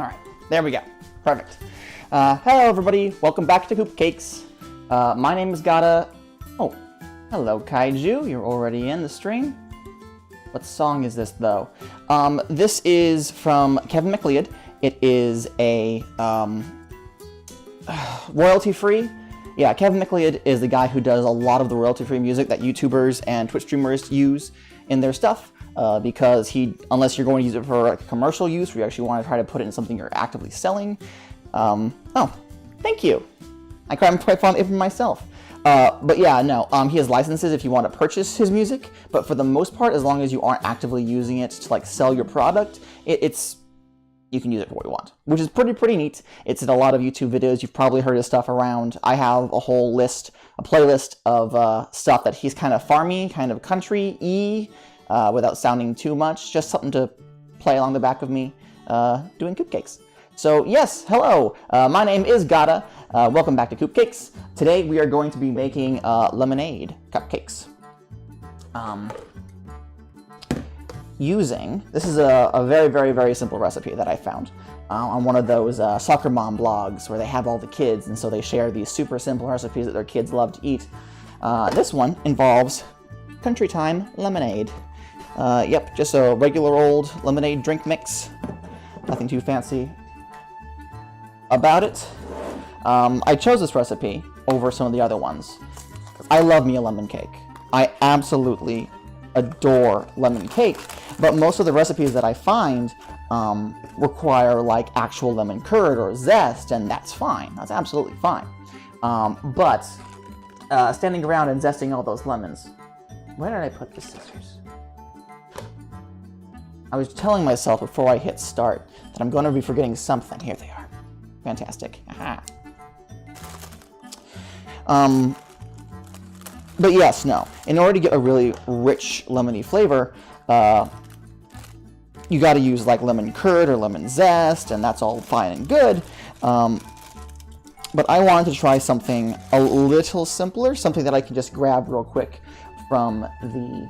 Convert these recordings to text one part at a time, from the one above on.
All right, there we go. Perfect. Hello, everybody. Welcome back to Coop Cakes. My name is Gata. Oh, hello, Kaiju. You're already in the stream. What song is this, though? This is from Kevin MacLeod. It is a royalty-free. Yeah, Kevin MacLeod is the guy who does a lot of the royalty-free music that YouTubers and Twitch streamers use in their stuff. Because unless you're going to use it for commercial use, where you actually want to try to put it in something you're actively selling. Oh, thank you. I'm quite fond of it for myself. But yeah, no, he has licenses if you want to purchase his music, but for the most part, as long as you aren't actively using it to like sell your product, you can use it for what you want, which is pretty neat. It's in a lot of YouTube videos. You've probably heard his stuff around. I have a whole list, a playlist of stuff that he's kind of farmy, kind of country-y, without sounding too much, just something to play along the back of me doing Coop Cakes. So yes, hello, my name is Gata. Welcome back to Coop Cakes. Today we are going to be making lemonade cupcakes. This is a very simple recipe that I found on one of those soccer mom blogs where they have all the kids, and so they share these super simple recipes that their kids love to eat. This one involves country time lemonade. Yep, just a regular old lemonade drink mix. Nothing too fancy about it. I chose this recipe over some of the other ones. I love me a lemon cake. I absolutely adore lemon cake, but most of the recipes that I find require like actual lemon curd or zest, and that's fine. That's absolutely fine. But standing around and zesting all those lemons. Where did I put the scissors? I was telling myself before I hit start that I'm going to be forgetting something. Here they are. Fantastic. Aha. But yes, no. In order to get a really rich lemony flavor, you got to use like lemon curd or lemon zest, and that's all fine and good. But I wanted to try something a little simpler, something that I can just grab real quick from the...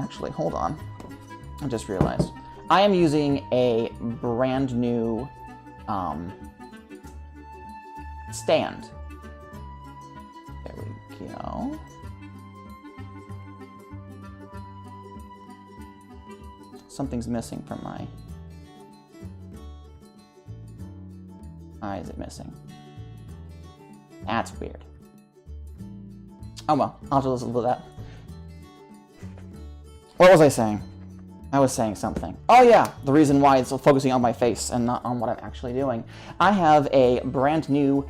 actually, hold on. I just realized. I am using a brand new stand. There we go. Something's missing from my... Why is it missing? That's weird. Oh well, I'll have to listen to that. What was I saying? I was saying something. Oh yeah, the reason why it's focusing on my face and not on what I'm actually doing. I have a brand new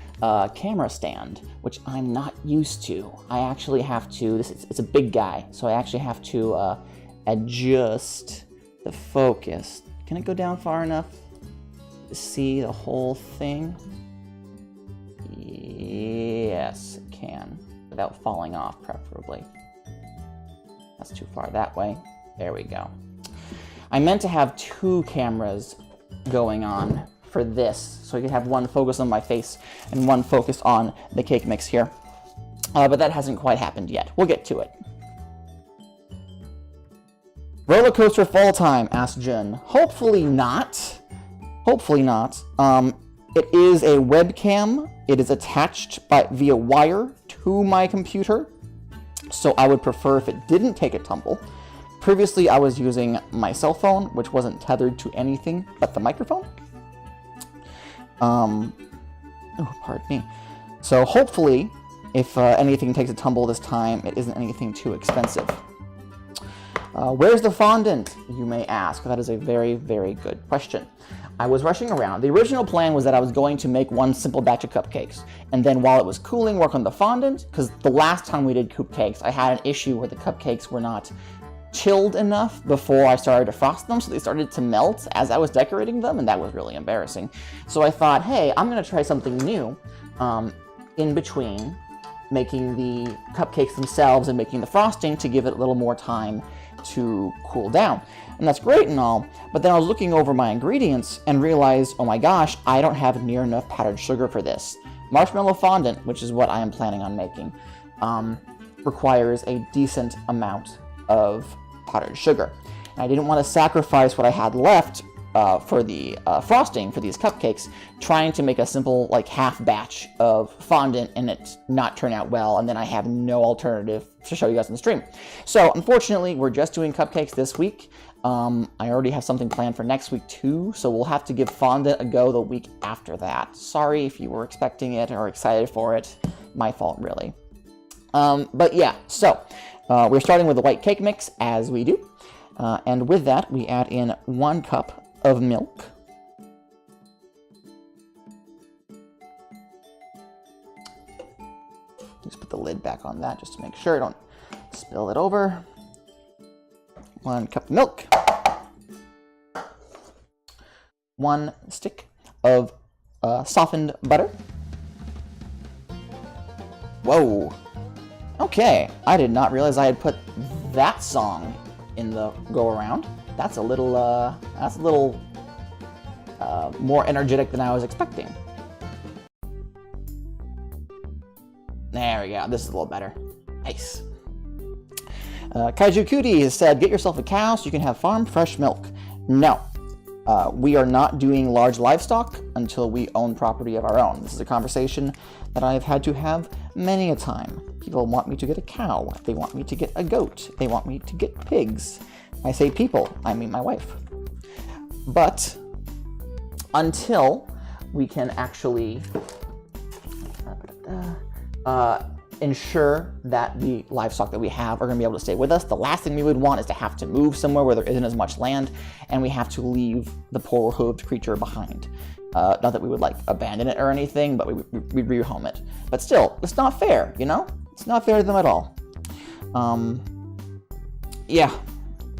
camera stand, which I'm not used to. I actually have to, it's a big guy, so I actually have to adjust the focus. Can it go down far enough to see the whole thing? Yes, it can, without falling off, preferably. That's too far that way. There we go. I meant to have two cameras going on for this, so I could have one focus on my face and one focused on the cake mix here. But that hasn't quite happened yet. We'll get to it. Roller coaster fall time, asked Jun. Hopefully not. Hopefully not. It is a webcam. It is attached via wire to my computer, so I would prefer if it didn't take a tumble. Previously, I was using my cell phone, which wasn't tethered to anything but the microphone. Oh, pardon me. So hopefully, if anything takes a tumble this time, it isn't anything too expensive. Where's the fondant, you may ask? That is a very good question. I was rushing around. The original plan was that I was going to make one simple batch of cupcakes, and then while it was cooling, work on the fondant, because the last time we did Coop Cakes, I had an issue where the cupcakes were not chilled enough before I started to frost them, so they started to melt as I was decorating them, and that was really embarrassing. So I thought, hey, I'm going to try something new in between making the cupcakes themselves and making the frosting to give it a little more time to cool down. And that's great and all, but then I was looking over my ingredients and realized, oh my gosh, I don't have near enough powdered sugar for this. Marshmallow fondant, which is what I am planning on making, requires a decent amount of powdered sugar. And I didn't want to sacrifice what I had left for the frosting for these cupcakes, trying to make a simple like half batch of fondant and it not turn out well, and then I have no alternative to show you guys in the stream. So unfortunately, we're just doing cupcakes this week. I already have something planned for next week too, so we'll have to give fondant a go the week after that. Sorry if you were expecting it or excited for it. My fault, really. But yeah, so we're starting with the white cake mix as we do. And with that, we add in 1 cup of milk. Just put the lid back on that just to make sure I don't spill it over. 1 cup of milk. 1 stick of softened butter. Whoa. Okay, I did not realize I had put that song in the go-around. That's a little more energetic than I was expecting. There we go, this is a little better. Nice. Kaiju Cootie has said, get yourself a cow so you can have farm fresh milk. No, we are not doing large livestock until we own property of our own. This is a conversation that I've had to have many a time. People want me to get a cow. They want me to get a goat. They want me to get pigs. I say people, I mean my wife. But until we can actually ensure that the livestock that we have are going to be able to stay with us, the last thing we would want is to have to move somewhere where there isn't as much land, and we have to leave the poor hooved creature behind. Not that we would like abandon it or anything, but we'd rehome it. But still, it's not fair, you know? It's not fair to them at all. Yeah,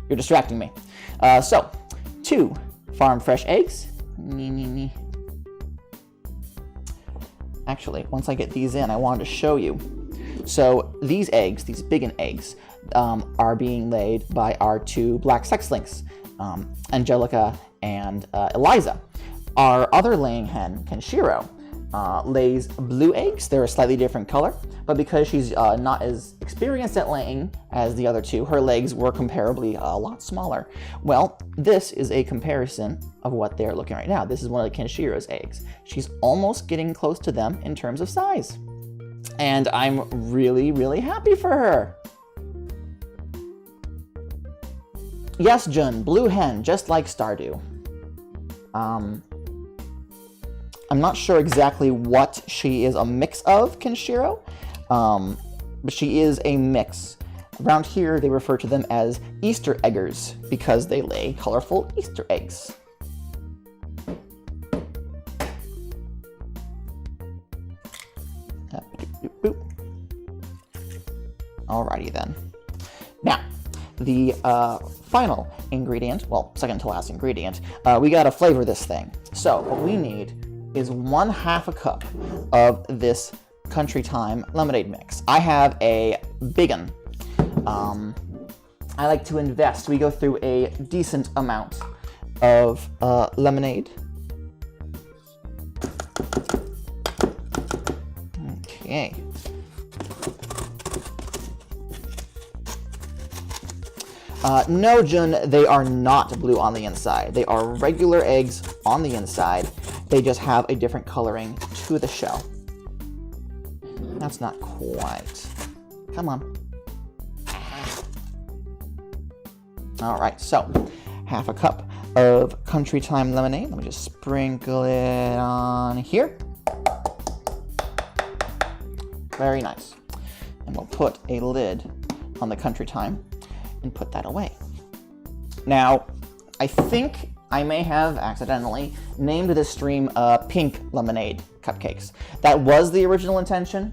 you're distracting me. So, 2 farm fresh eggs. Actually, once I get these in, I wanted to show you. So these eggs, these biggin eggs, are being laid by our 2 black sex lynx, Angelica and Eliza. Our other laying hen, Kenshiro, lays blue eggs. They're a slightly different color, but because she's not as experienced at laying as the other 2, her legs were comparably a lot smaller. Well, this is a comparison of what they're looking right now. This is one of Kenshiro's eggs. She's almost getting close to them in terms of size. And I'm really, really happy for her. Yes, Jun, blue hen, just like Stardew. I'm not sure exactly what she is a mix of, Kenshiro, but she is a mix. Around here, they refer to them as Easter eggers because they lay colorful Easter eggs. Alrighty then. Now, the final ingredient, well, second to last ingredient, we gotta flavor this thing. So what we need is 1/2 cup of this Country Time lemonade mix. I have a big one. I like to invest. We go through a decent amount of lemonade. Okay. No, Jun, they are not blue on the inside. They are regular eggs on the inside. They just have a different coloring to the shell. That's not quite. Come on. All right, so 1/2 cup of Country Time lemonade. Let me just sprinkle it on here. Very nice. And we'll put a lid on the Country Time and put that away. Now, I think I may have accidentally named this stream Pink Lemonade Cupcakes. That was the original intention,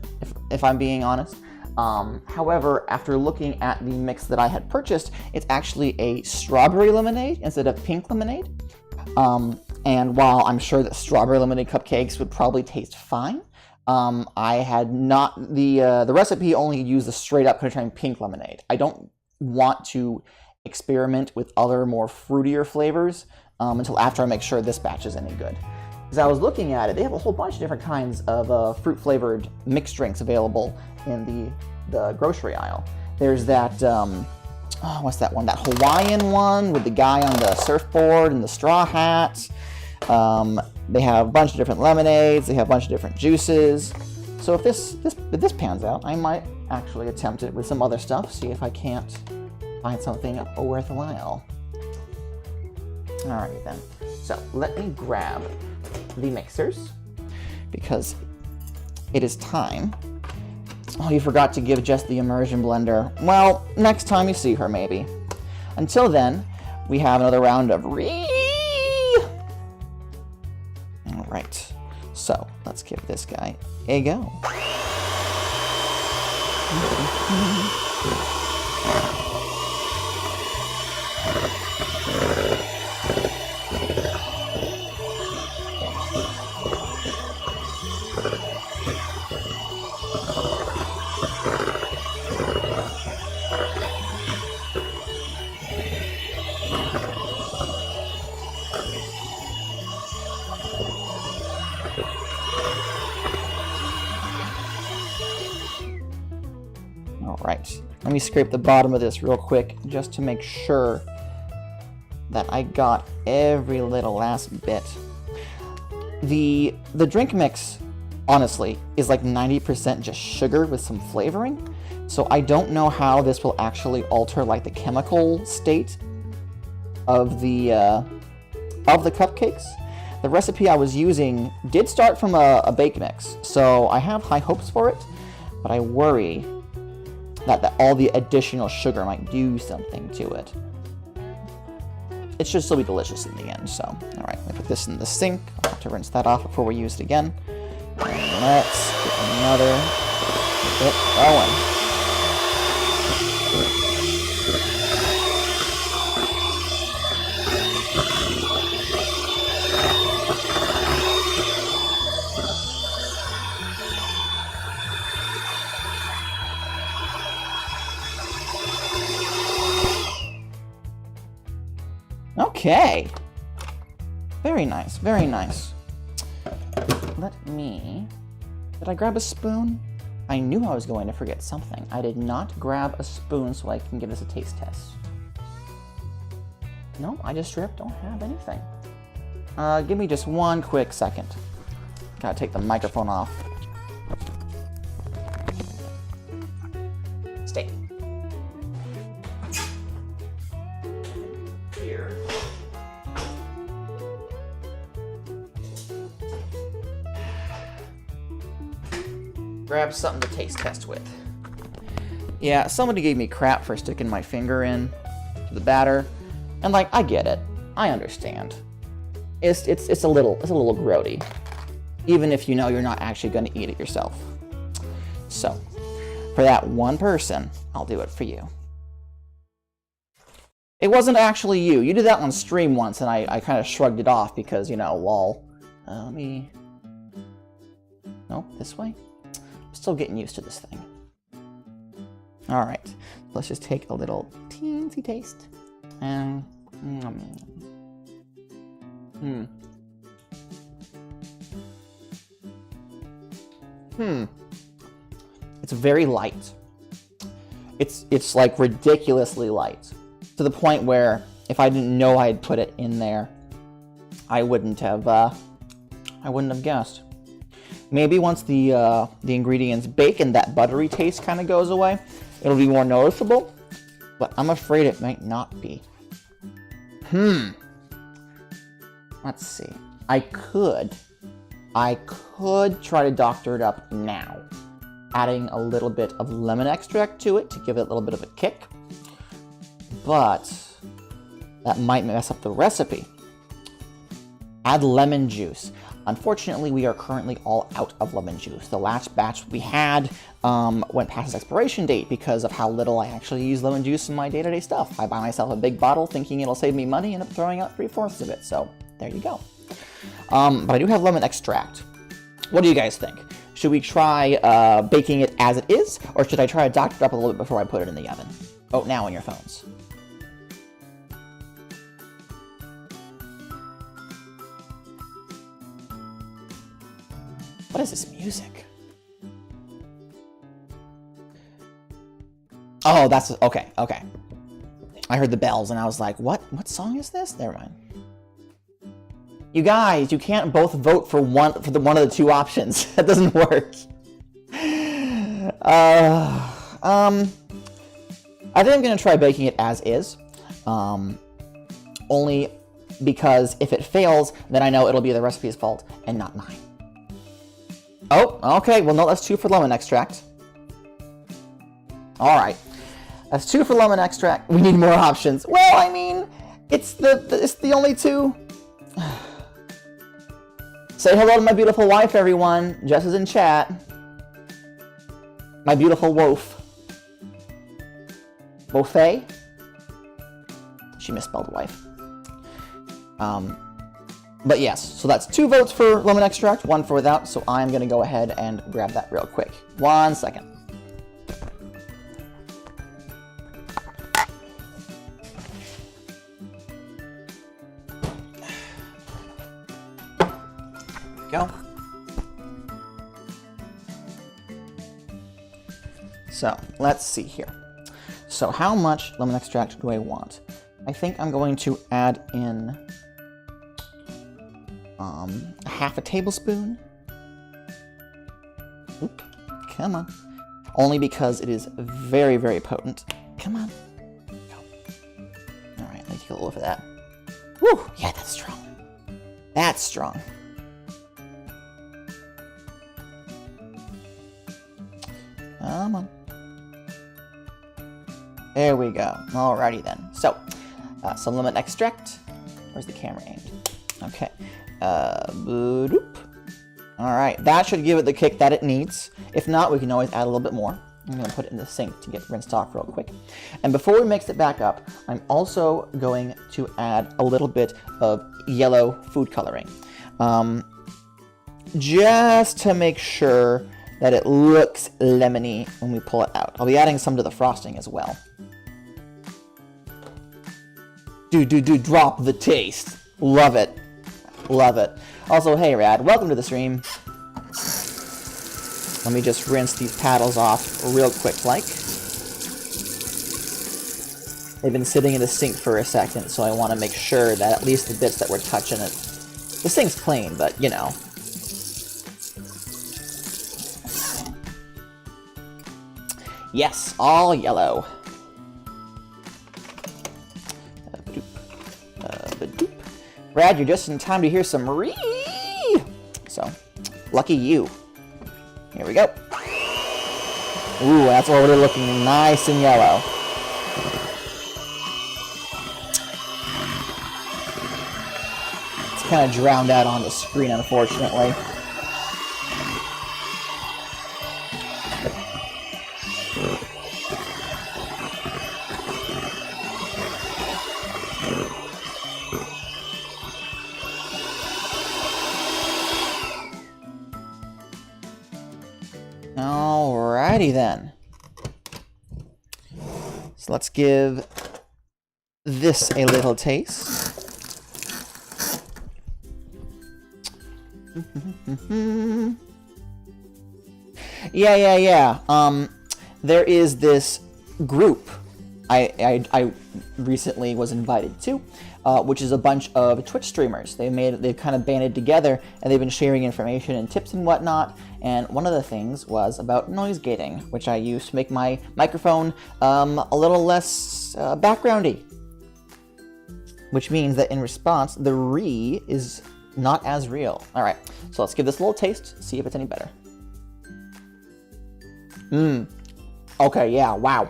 if I'm being honest. However, after looking at the mix that I had purchased, it's actually a strawberry lemonade instead of pink lemonade. And while I'm sure that strawberry lemonade cupcakes would probably taste fine, I had not, the recipe only used the straight up Country Time pink lemonade. I don't want to experiment with other more fruitier flavors until after I make sure this batch is any good. As I was looking at it, they have a whole bunch of different kinds of fruit-flavored mixed drinks available in the grocery aisle. There's that oh, what's that one? That Hawaiian one with the guy on the surfboard and the straw hat. They have a bunch of different lemonades. They have a bunch of different juices. So if this pans out, I might actually attempt it with some other stuff. See if I can't find something worthwhile. Alright then. So let me grab the mixers because it is time. Oh, you forgot to give Jess the immersion blender. Well, next time you see her, maybe. Until then, we have another round of Alright, so let's give this guy a go. Alright, let me scrape the bottom of this real quick just to make sure that I got every little last bit. The drink mix, honestly, is like 90% just sugar with some flavoring, so I don't know how this will actually alter like the chemical state of the cupcakes. The recipe I was using did start from a bake mix, so I have high hopes for it, but I worry that all the additional sugar might do something to it. It should still be delicious in the end, so. Alright, let me put this in the sink. I'll have to rinse that off before we use it again. And let's get another bit going. Okay. Very nice, very nice. Did I grab a spoon? I knew I was going to forget something. I did not grab a spoon so I can give this a taste test. No, I just straight up don't have anything. Give me just one quick second. Gotta take the microphone off. Stay. Here. Grab something to taste test with. Yeah, somebody gave me crap for sticking my finger in to the batter, and like, I get it. I understand. It's a little grody, even if you know you're not actually going to eat it yourself. So, for that one person, I'll do it for you. It wasn't actually you. You did that on stream once, and I kind of shrugged it off because, you know, lol. Let me... No, this way? I'm still getting used to this thing. Alright, let's just take a little teensy taste. And... It's very light. It's like ridiculously light. To the point where if I didn't know I had put it in there, I wouldn't have guessed. Maybe once the ingredients bake and that buttery taste kind of goes away, it'll be more noticeable, but I'm afraid it might not be. Let's see. I could try to doctor it up now, adding a little bit of lemon extract to it to give it a little bit of a kick, but that might mess up the recipe. Add lemon juice. Unfortunately, we are currently all out of lemon juice. The last batch we had went past its expiration date because of how little I actually use lemon juice in my day-to-day stuff. I buy myself a big bottle thinking it'll save me money and end up throwing out 3/4 of it, so there you go. But I do have lemon extract. What do you guys think? Should we try baking it as it is, or should I try to doctor it up a little bit before I put it in the oven? Vote now on your phones. What is this music? Oh, that's... Okay. I heard the bells and I was like, what song is this? Never mind. You guys, you can't both vote for one of the two options. That doesn't work. I think I'm gonna try baking it as is. Only because if it fails, then I know it'll be the recipe's fault and not mine. Oh, okay. Well, no, that's 2 for lemon extract. All right, that's 2 for lemon extract. We need more options. Well, I mean, it's the only 2. Say hello to my beautiful wife, everyone. Jess is in chat. My beautiful wolf. Wolfay? She misspelled wife. But yes, so that's 2 votes for lemon extract, 1 for without, so I'm gonna go ahead and grab that real quick. 1 second. Go. So let's see here. So how much lemon extract do I want? I think I'm going to add in half a tablespoon. Oop, come on. Only because it is very, very potent. Come on. Go. All right, let me take a little of that. Woo, yeah, that's strong. That's strong. Come on. There we go. Alrighty then. So, some lemon extract. Where's the camera aimed? Okay. Boop. Alright, that should give it the kick that it needs. If not, we can always add a little bit more. I'm going to put it in the sink to get rinsed off real quick. And before we mix it back up, I'm also going to add a little bit of yellow food coloring. Just to make sure that it looks lemony when we pull it out. I'll be adding some to the frosting as well. Drop the taste. Love it. Love it. Also, hey Rad, welcome to the stream. Let me just rinse these paddles off real quick like. They've been sitting in the sink for a second, so I want to make sure that at least the bits that we're touching it. The sink's clean, but you know. Yes, all yellow. Brad, you're just in time to hear some ree. So, lucky you. Here we go. Ooh, that's already looking nice and yellow. It's kind of drowned out on the screen, unfortunately. Alrighty then. So let's give this a little taste. Yeah. There is this group I recently was invited to, which is a bunch of Twitch streamers. They've kind of banded together and they've been sharing information and tips and whatnot. And one of the things was about noise gating, which I use to make my microphone a little less backgroundy. Which means that in response, the re is not as real. All right, so let's give this a little taste, see if it's any better. Okay, yeah, wow.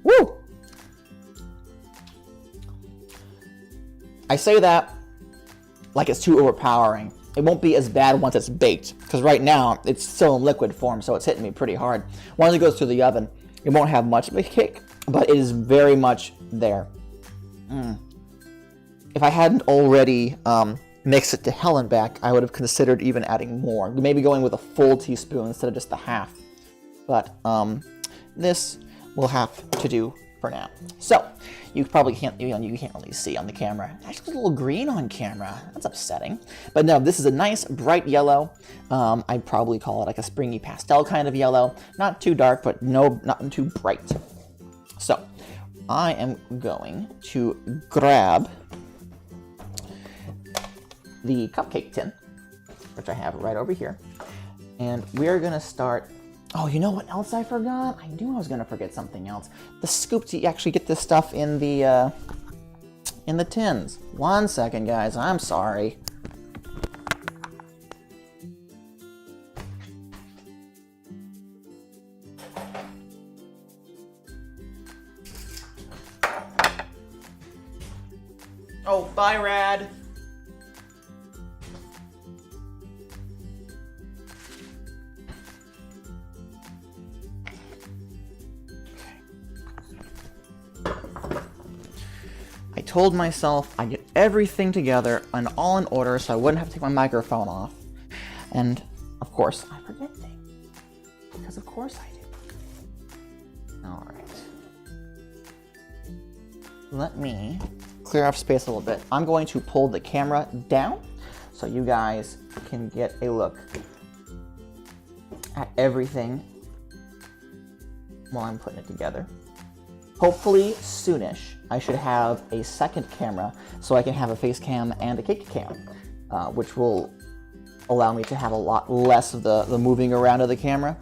Woo! I say that like it's too overpowering. It won't be as bad once it's baked, because right now it's still in liquid form, so it's hitting me pretty hard. Once it goes through the oven, it won't have much of a kick, but it is very much there. If I hadn't already mixed it to hell and back, I would have considered even adding more. Maybe going with a full teaspoon instead of just the half. But this will have to do for now. So, you probably can't, you can't really see on the camera. Actually, a little green on camera. That's upsetting. But no, this is a nice bright yellow. I'd probably call it like a springy pastel kind of yellow. Not too dark, but not too bright. So, I am going to grab the cupcake tin, which I have right over here, and we are going to start. Oh, you know what else I forgot? I knew I was going to forget something else. The scoop to actually get this stuff in the tins. 1 second, guys. I'm sorry. Oh, bye, Rad. I told myself I'd get everything together and all in order so I wouldn't have to take my microphone off. And, of course, I forget things. Because of course I do. Alright. Let me clear off space a little bit. I'm going to pull the camera down so you guys can get a look at everything while I'm putting it together. Hopefully soonish I should have a second camera so I can have a face cam and a cake cam, which will allow me to have a lot less of the moving around of the camera.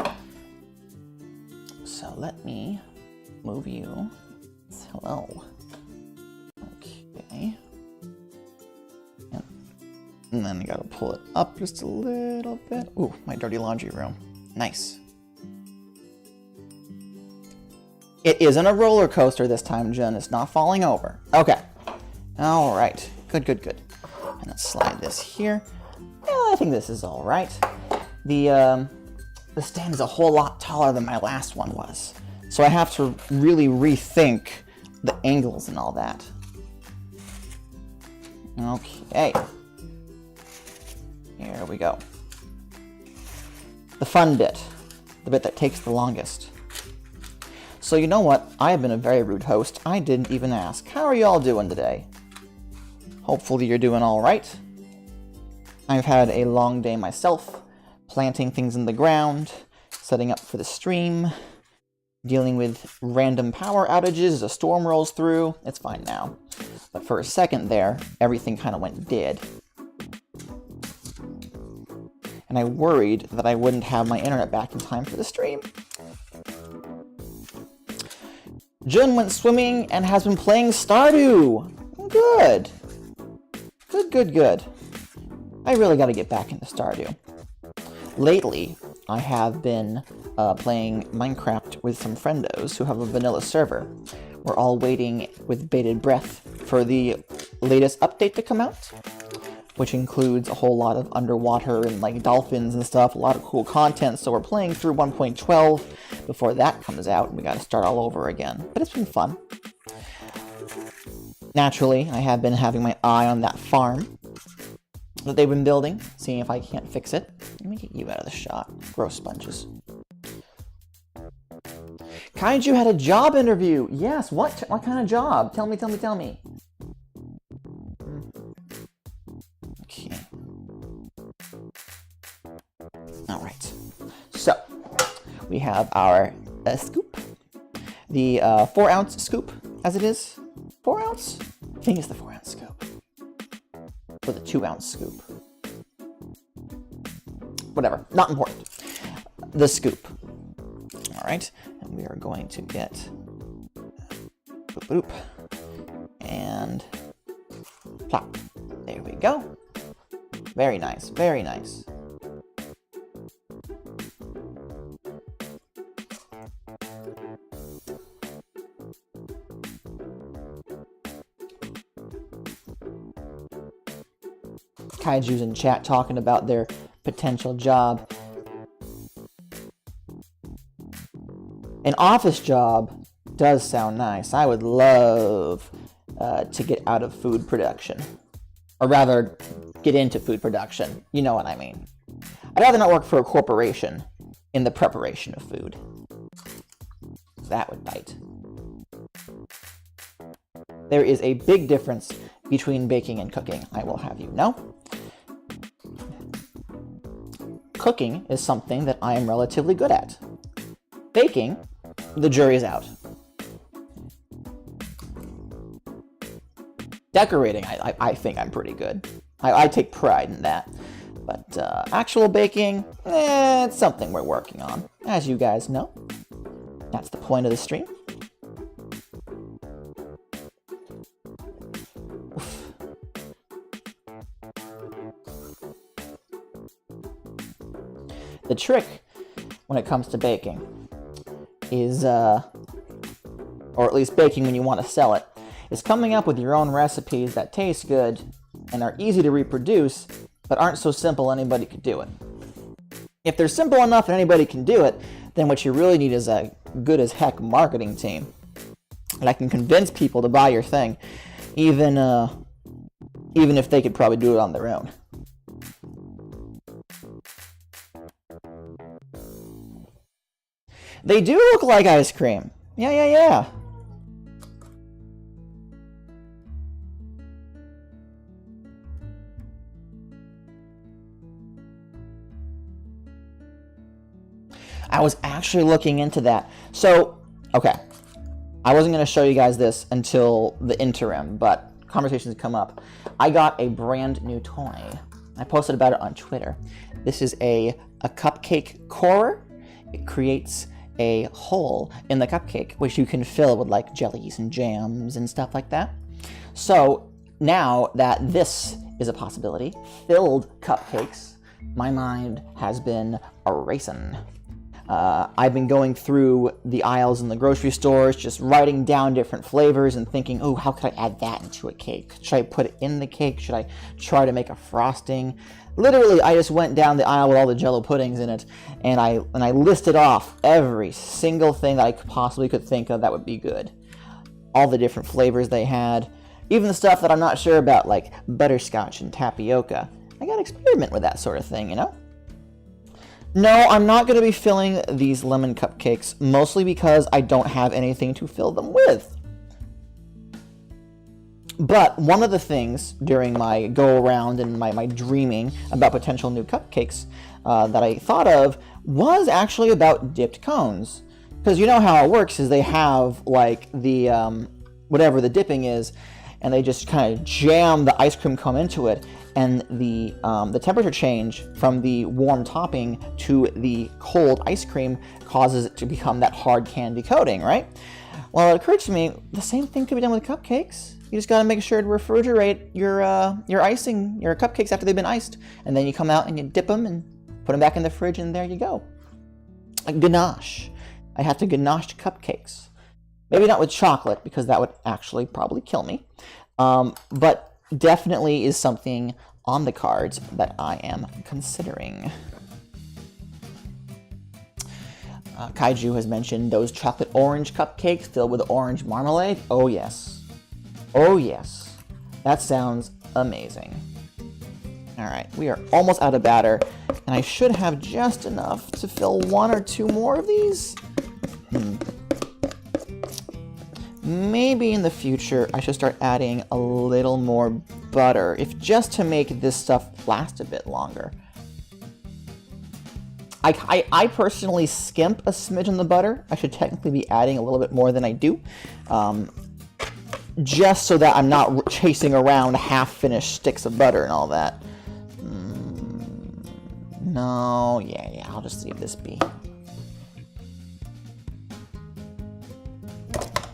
So let me move you. Hello. Okay. And then I gotta pull it up just a little bit. Ooh, my dirty laundry room. Nice. It isn't a roller coaster this time, Jen. It's not falling over. Okay. All right. Good, good, good. And let's slide this here. Yeah, I think this is all right. The stand is a whole lot taller than my last one was. So I have to really rethink the angles and all that. Okay. Here we go. The fun bit. The bit that takes the longest. So you know what? I have been a very rude host. I didn't even ask. How are you all doing today? Hopefully you're doing all right. I've had a long day myself, planting things in the ground, setting up for the stream, dealing with random power outages as a storm rolls through. It's fine now. But for a second there, everything kind of went dead. And I worried that I wouldn't have my internet back in time for the stream. Jun went swimming and has been playing Stardew. Good. Good, good, good. I really got to get back into Stardew. Lately, I have been playing Minecraft with some friendos who have a vanilla server. We're all waiting with bated breath for the latest update to come out, which includes a whole lot of underwater and like dolphins and stuff, a lot of cool content. So we're playing through 1.12 before that comes out, and we got to start all over again. But it's been fun. Naturally, I have been having my eye on that farm that they've been building, seeing if I can't fix it. Let me get you out of the shot. Gross sponges. Kaiju had a job interview. Yes, what kind of job? Tell me, tell me, tell me. Okay. All right. So, we have our scoop. The 4-ounce scoop, as it is. 4 ounce? I think it's the 4-ounce scoop. Or the 2-ounce scoop. Whatever, not important. The scoop. All right, and we are going to get boop, boop, and plop. There we go. Very nice, very nice. Kaiju's in chat talking about their potential job. An office job does sound nice. I would love to get out of food production. Or rather, get into food production. You know what I mean. I'd rather not work for a corporation in the preparation of food. That would bite. There is a big difference between baking and cooking, I will have you know. Cooking is something that I am relatively good at. Baking, the jury is out. Decorating, I think I'm pretty good. I take pride in that. But actual baking, it's something we're working on. As you guys know, that's the point of the stream. Oof. The trick when it comes to baking is, or at least baking when you want to sell it, is coming up with your own recipes that taste good and are easy to reproduce, but aren't so simple anybody could do it. If they're simple enough and anybody can do it, then what you really need is a good as heck marketing team. And I can convince people to buy your thing, even if they could probably do it on their own. They do look like ice cream. Yeah. I was actually looking into that. So, okay. I wasn't going to show you guys this until the interim, but conversations come up. I got a brand new toy. I posted about it on Twitter. This is a cupcake corer. It creates a hole in the cupcake, which you can fill with like jellies and jams and stuff like that. So now that this is a possibility, filled cupcakes, my mind has been racing. I've been going through the aisles in the grocery stores, just writing down different flavors and thinking, oh, how could I add that into a cake? Should I put it in the cake? Should I try to make a frosting? Literally, I just went down the aisle with all the Jell-O puddings in it, and I listed off every single thing that I possibly could think of that would be good. All the different flavors they had, even the stuff that I'm not sure about, like butterscotch and tapioca. I gotta experiment with that sort of thing, you know? No, I'm not going to be filling these lemon cupcakes, mostly because I don't have anything to fill them with. But one of the things during my go-around and my dreaming about potential new cupcakes that I thought of was actually about dipped cones. Because you know how it works is they have, like, the, whatever the dipping is, and they just kind of jam the ice cream cone into it, and the temperature change from the warm topping to the cold ice cream causes it to become that hard candy coating, right? Well, it occurred to me, the same thing could be done with cupcakes. You just gotta make sure to refrigerate your icing, your cupcakes after they've been iced, and then you come out and you dip them and put them back in the fridge, and there you go. A ganache. I have to ganache cupcakes. Maybe not with chocolate, because that would actually probably kill me. But definitely is something on the cards that I am considering. Kaiju has mentioned those chocolate orange cupcakes filled with orange marmalade. Oh yes. Oh yes. That sounds amazing. Alright, we are almost out of batter, and I should have just enough to fill one or two more of these. Maybe in the future I should start adding a little more butter, if just to make this stuff last a bit longer. I personally skimp a smidge on the butter. I should technically be adding a little bit more than I do, just so that I'm not chasing around half-finished sticks of butter and all that. No, yeah, I'll just leave this be.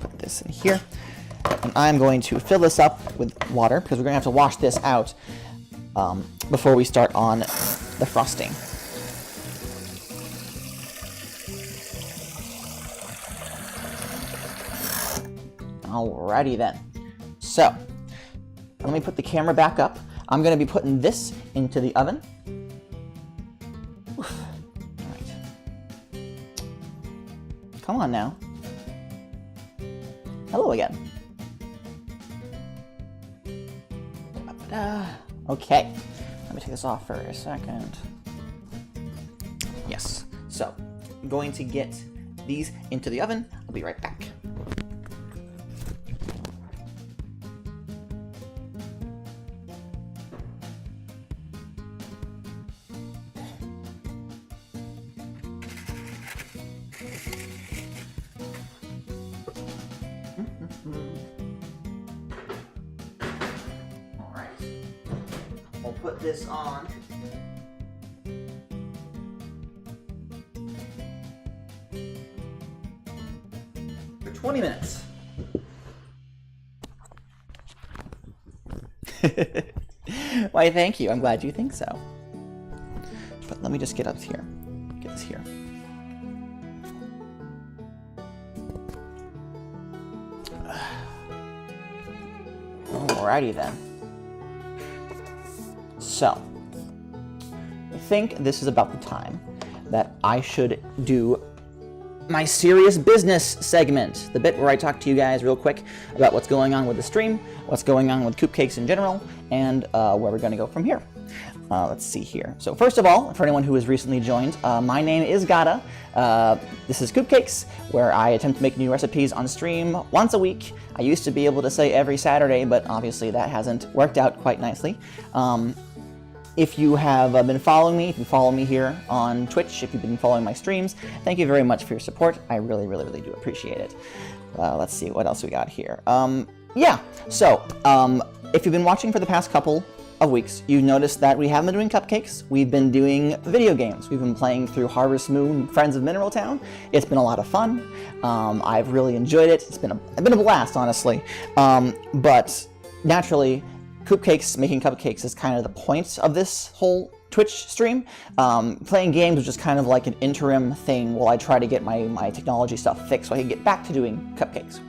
Put this in here. And I'm going to fill this up with water, because we're going to have to wash this out before we start on the frosting. Alrighty then. So, let me put the camera back up. I'm going to be putting this into the oven. Oof. All right. Come on now. Hello again. Okay, let me take this off for a second. Yes, so I'm going to get these into the oven. I'll be right back. put this on. For 20 minutes. Why, thank you. I'm glad you think so. But let me just get up here. Get this here. Alrighty then. So, I think this is about the time that I should do my serious business segment, the bit where I talk to you guys real quick about what's going on with the stream, what's going on with Coop Cakes in general, and where we're going to go from here. Let's see here. So first of all, for anyone who has recently joined, my name is Gata. This is Coop Cakes, where I attempt to make new recipes on stream once a week. I used to be able to say every Saturday, but obviously that hasn't worked out quite nicely. If you have been following me, if you follow me here on Twitch, if you've been following my streams, thank you very much for your support. I really, really, really do appreciate it. Let's see, what else we got here. Yeah, so if you've been watching for the past couple of weeks, you've noticed that we haven't been doing cupcakes. We've been doing video games. We've been playing through Harvest Moon, Friends of Mineral Town. It's been a lot of fun. I've really enjoyed it. It's been a blast, honestly. But naturally, Coop Cakes, making cupcakes is kind of the point of this whole Twitch stream. Playing games was just kind of like an interim thing while I try to get my technology stuff fixed so I can get back to doing cupcakes.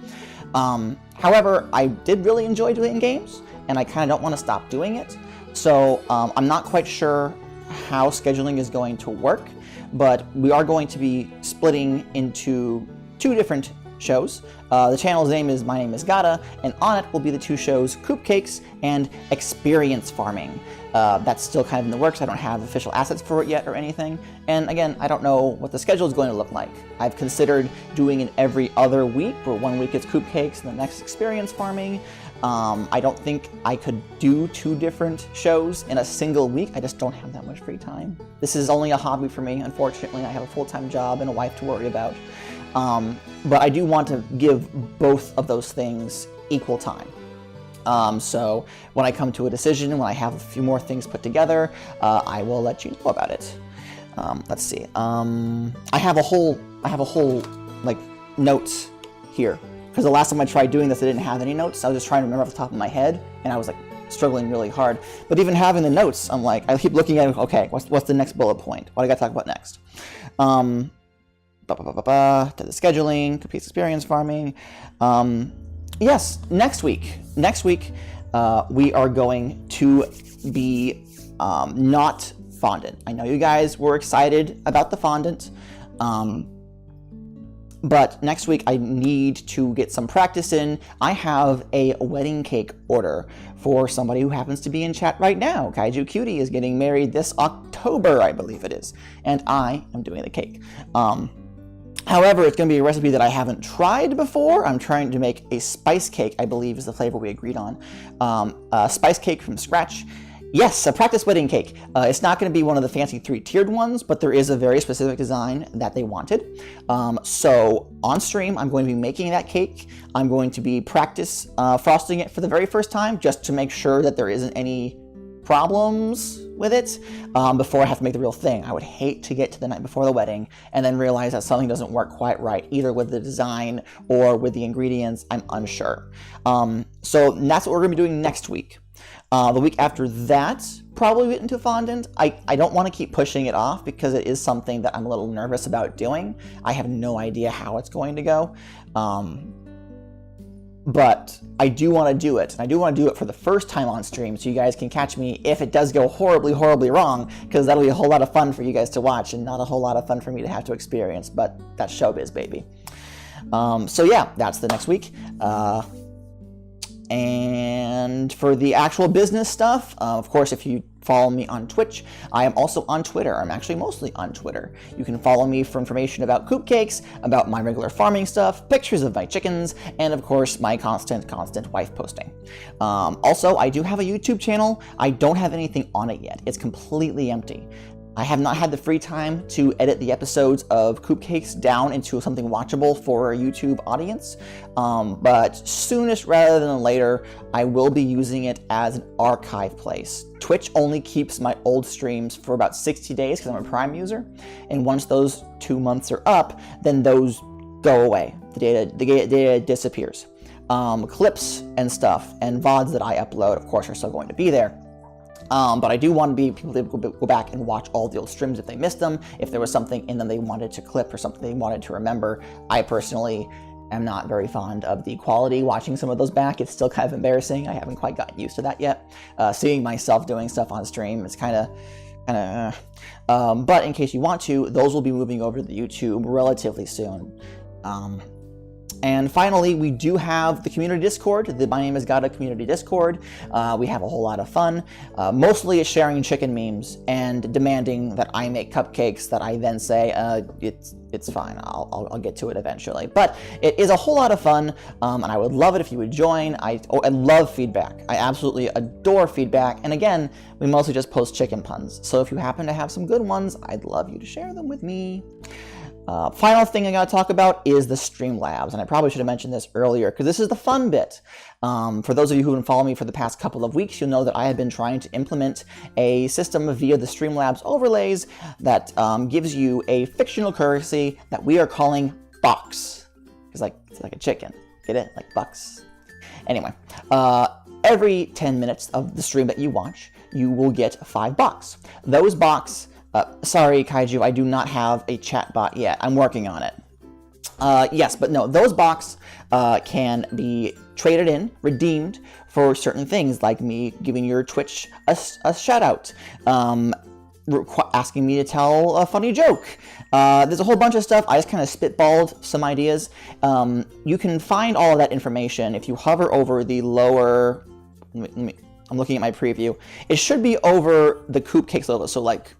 However, I did really enjoy doing games, and I kind of don't want to stop doing it. So I'm not quite sure how scheduling is going to work, but we are going to be splitting into 2 different shows. The channel's name is My Name is Gata, and on it will be the 2 shows Coop Cakes and Experience Farming. That's still kind of in the works. I don't have official assets for it yet or anything. And again, I don't know what the schedule is going to look like. I've considered doing it every other week, where one week it's Coop Cakes and the next Experience Farming. I don't think I could do 2 different shows in a single week. I just don't have that much free time. This is only a hobby for me, unfortunately. I have a full-time job and a wife to worry about. But I do want to give both of those things equal time. So when I come to a decision, when I have a few more things put together, I will let you know about it. Let's see. I have a whole like notes here, because the last time I tried doing this, I didn't have any notes. I was just trying to remember off the top of my head, and I was like struggling really hard. But even having the notes, I'm like, I keep looking at it. Okay, what's the next bullet point? What do I got to talk about next? To the scheduling, complete experience farming. Yes, next week we are going to be not fondant. I know you guys were excited about the fondant, but next week I need to get some practice in. I have a wedding cake order for somebody who happens to be in chat right now. Kaiju Cutie is getting married this October, I believe it is, and I am doing the cake. However, it's going to be a recipe that I haven't tried before. I'm trying to make a spice cake, I believe is the flavor we agreed on. A spice cake from scratch. Yes, a practice wedding cake. It's not going to be one of the fancy 3-tiered ones, but there is a very specific design that they wanted. So on stream, I'm going to be making that cake. I'm going to be practice frosting it for the very first time, just to make sure that there isn't any problems with it before I have to make the real thing. I would hate to get to the night before the wedding and then realize that something doesn't work quite right, either with the design or with the ingredients. I'm unsure. So that's what we're going to be doing next week. The week after that, probably get into fondant. I don't want to keep pushing it off because it is something that I'm a little nervous about doing. I have no idea how it's going to go. But I do want to do it, and I do want to do it for the first time on stream, so you guys can catch me if it does go horribly, horribly wrong, because that'll be a whole lot of fun for you guys to watch, and not a whole lot of fun for me to have to experience, but that's showbiz, baby. So yeah, that's the next week. And for the actual business stuff, of course, if you follow me on Twitch, I am also on Twitter. I'm actually mostly on Twitter. You can follow me for information about Coop Cakes, about my regular farming stuff, pictures of my chickens, and of course, my constant wife posting. Also, I do have a YouTube channel. I don't have anything on it yet. It's completely empty. I have not had the free time to edit the episodes of Coop Cakes down into something watchable for a YouTube audience, but soonest rather than later, I will be using it as an archive place. Twitch only keeps my old streams for about 60 days because I'm a Prime user, and once those 2 months are up, then those go away. The data disappears. Clips and stuff and VODs that I upload, of course, are still going to be there. But I do want to be people to go back and watch all the old streams if they missed them, if there was something in them they wanted to clip or something they wanted to remember. I personally am not very fond of the quality watching some of those back. It's still kind of embarrassing. I haven't quite gotten used to that yet. Seeing myself doing stuff on stream is kind of but in case you want to, those will be moving over to the YouTube relatively soon. And finally, we do have the community Discord, the My Name is Gada community Discord. We have a whole lot of fun. Mostly it's sharing chicken memes and demanding that I make cupcakes that I then say, it's fine, I'll get to it eventually. But it is a whole lot of fun, and I would love it if you would join. I love feedback. I absolutely adore feedback. And again, we mostly just post chicken puns. So if you happen to have some good ones, I'd love you to share them with me. Final thing I gotta talk about is the Streamlabs, and I probably should have mentioned this earlier because this is the fun bit. For those of you who have been following me for the past couple of weeks, you'll know that I have been trying to implement a system via the Streamlabs overlays that gives you a fictional currency that we are calling bucks. It's like a chicken, get it? Like bucks. Anyway, every 10 minutes of the stream that you watch, you will get $5. Those bucks. Sorry, Kaiju, I do not have a chat bot yet. I'm working on it. Yes, but no, those box can be traded in, redeemed for certain things, like me giving your Twitch a shout out, asking me to tell a funny joke. There's a whole bunch of stuff. I just kind of spitballed some ideas. You can find all of that information if you hover over the lower. I'm looking at my preview. It should be over the Coop Cakes logo, so like.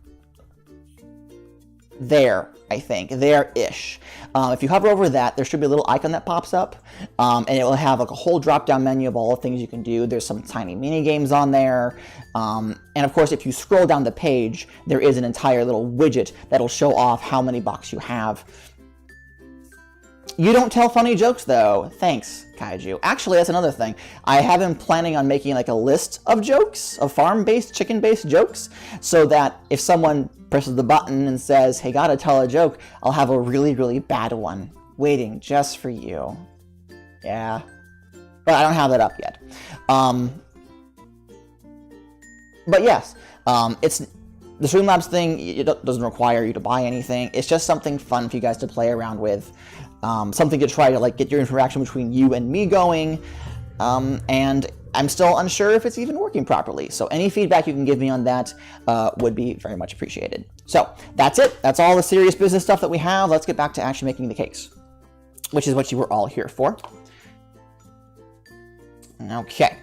There, I think, there-ish. If you hover over that, there should be a little icon that pops up, and it will have like a whole drop-down menu of all the things you can do. There's some tiny mini games on there, and of course, if you scroll down the page, there is an entire little widget that'll show off how many bucks you have. You don't tell funny jokes, though. Thanks, Kaiju. Actually, that's another thing. I have been planning on making like a list of jokes, of farm-based, chicken-based jokes, so that if someone presses the button and says, hey, gotta tell a joke, I'll have a really, really bad one waiting just for you. Yeah. But I don't have that up yet. But yes, it's the Streamlabs thing. It doesn't require you to buy anything. It's just something fun for you guys to play around with. Something to try to like get your interaction between you and me going. And I'm still unsure if it's even working properly. So any feedback you can give me on that would be very much appreciated. So that's it. That's all the serious business stuff that we have. Let's get back to actually making the cakes, which is what you were all here for. Okay.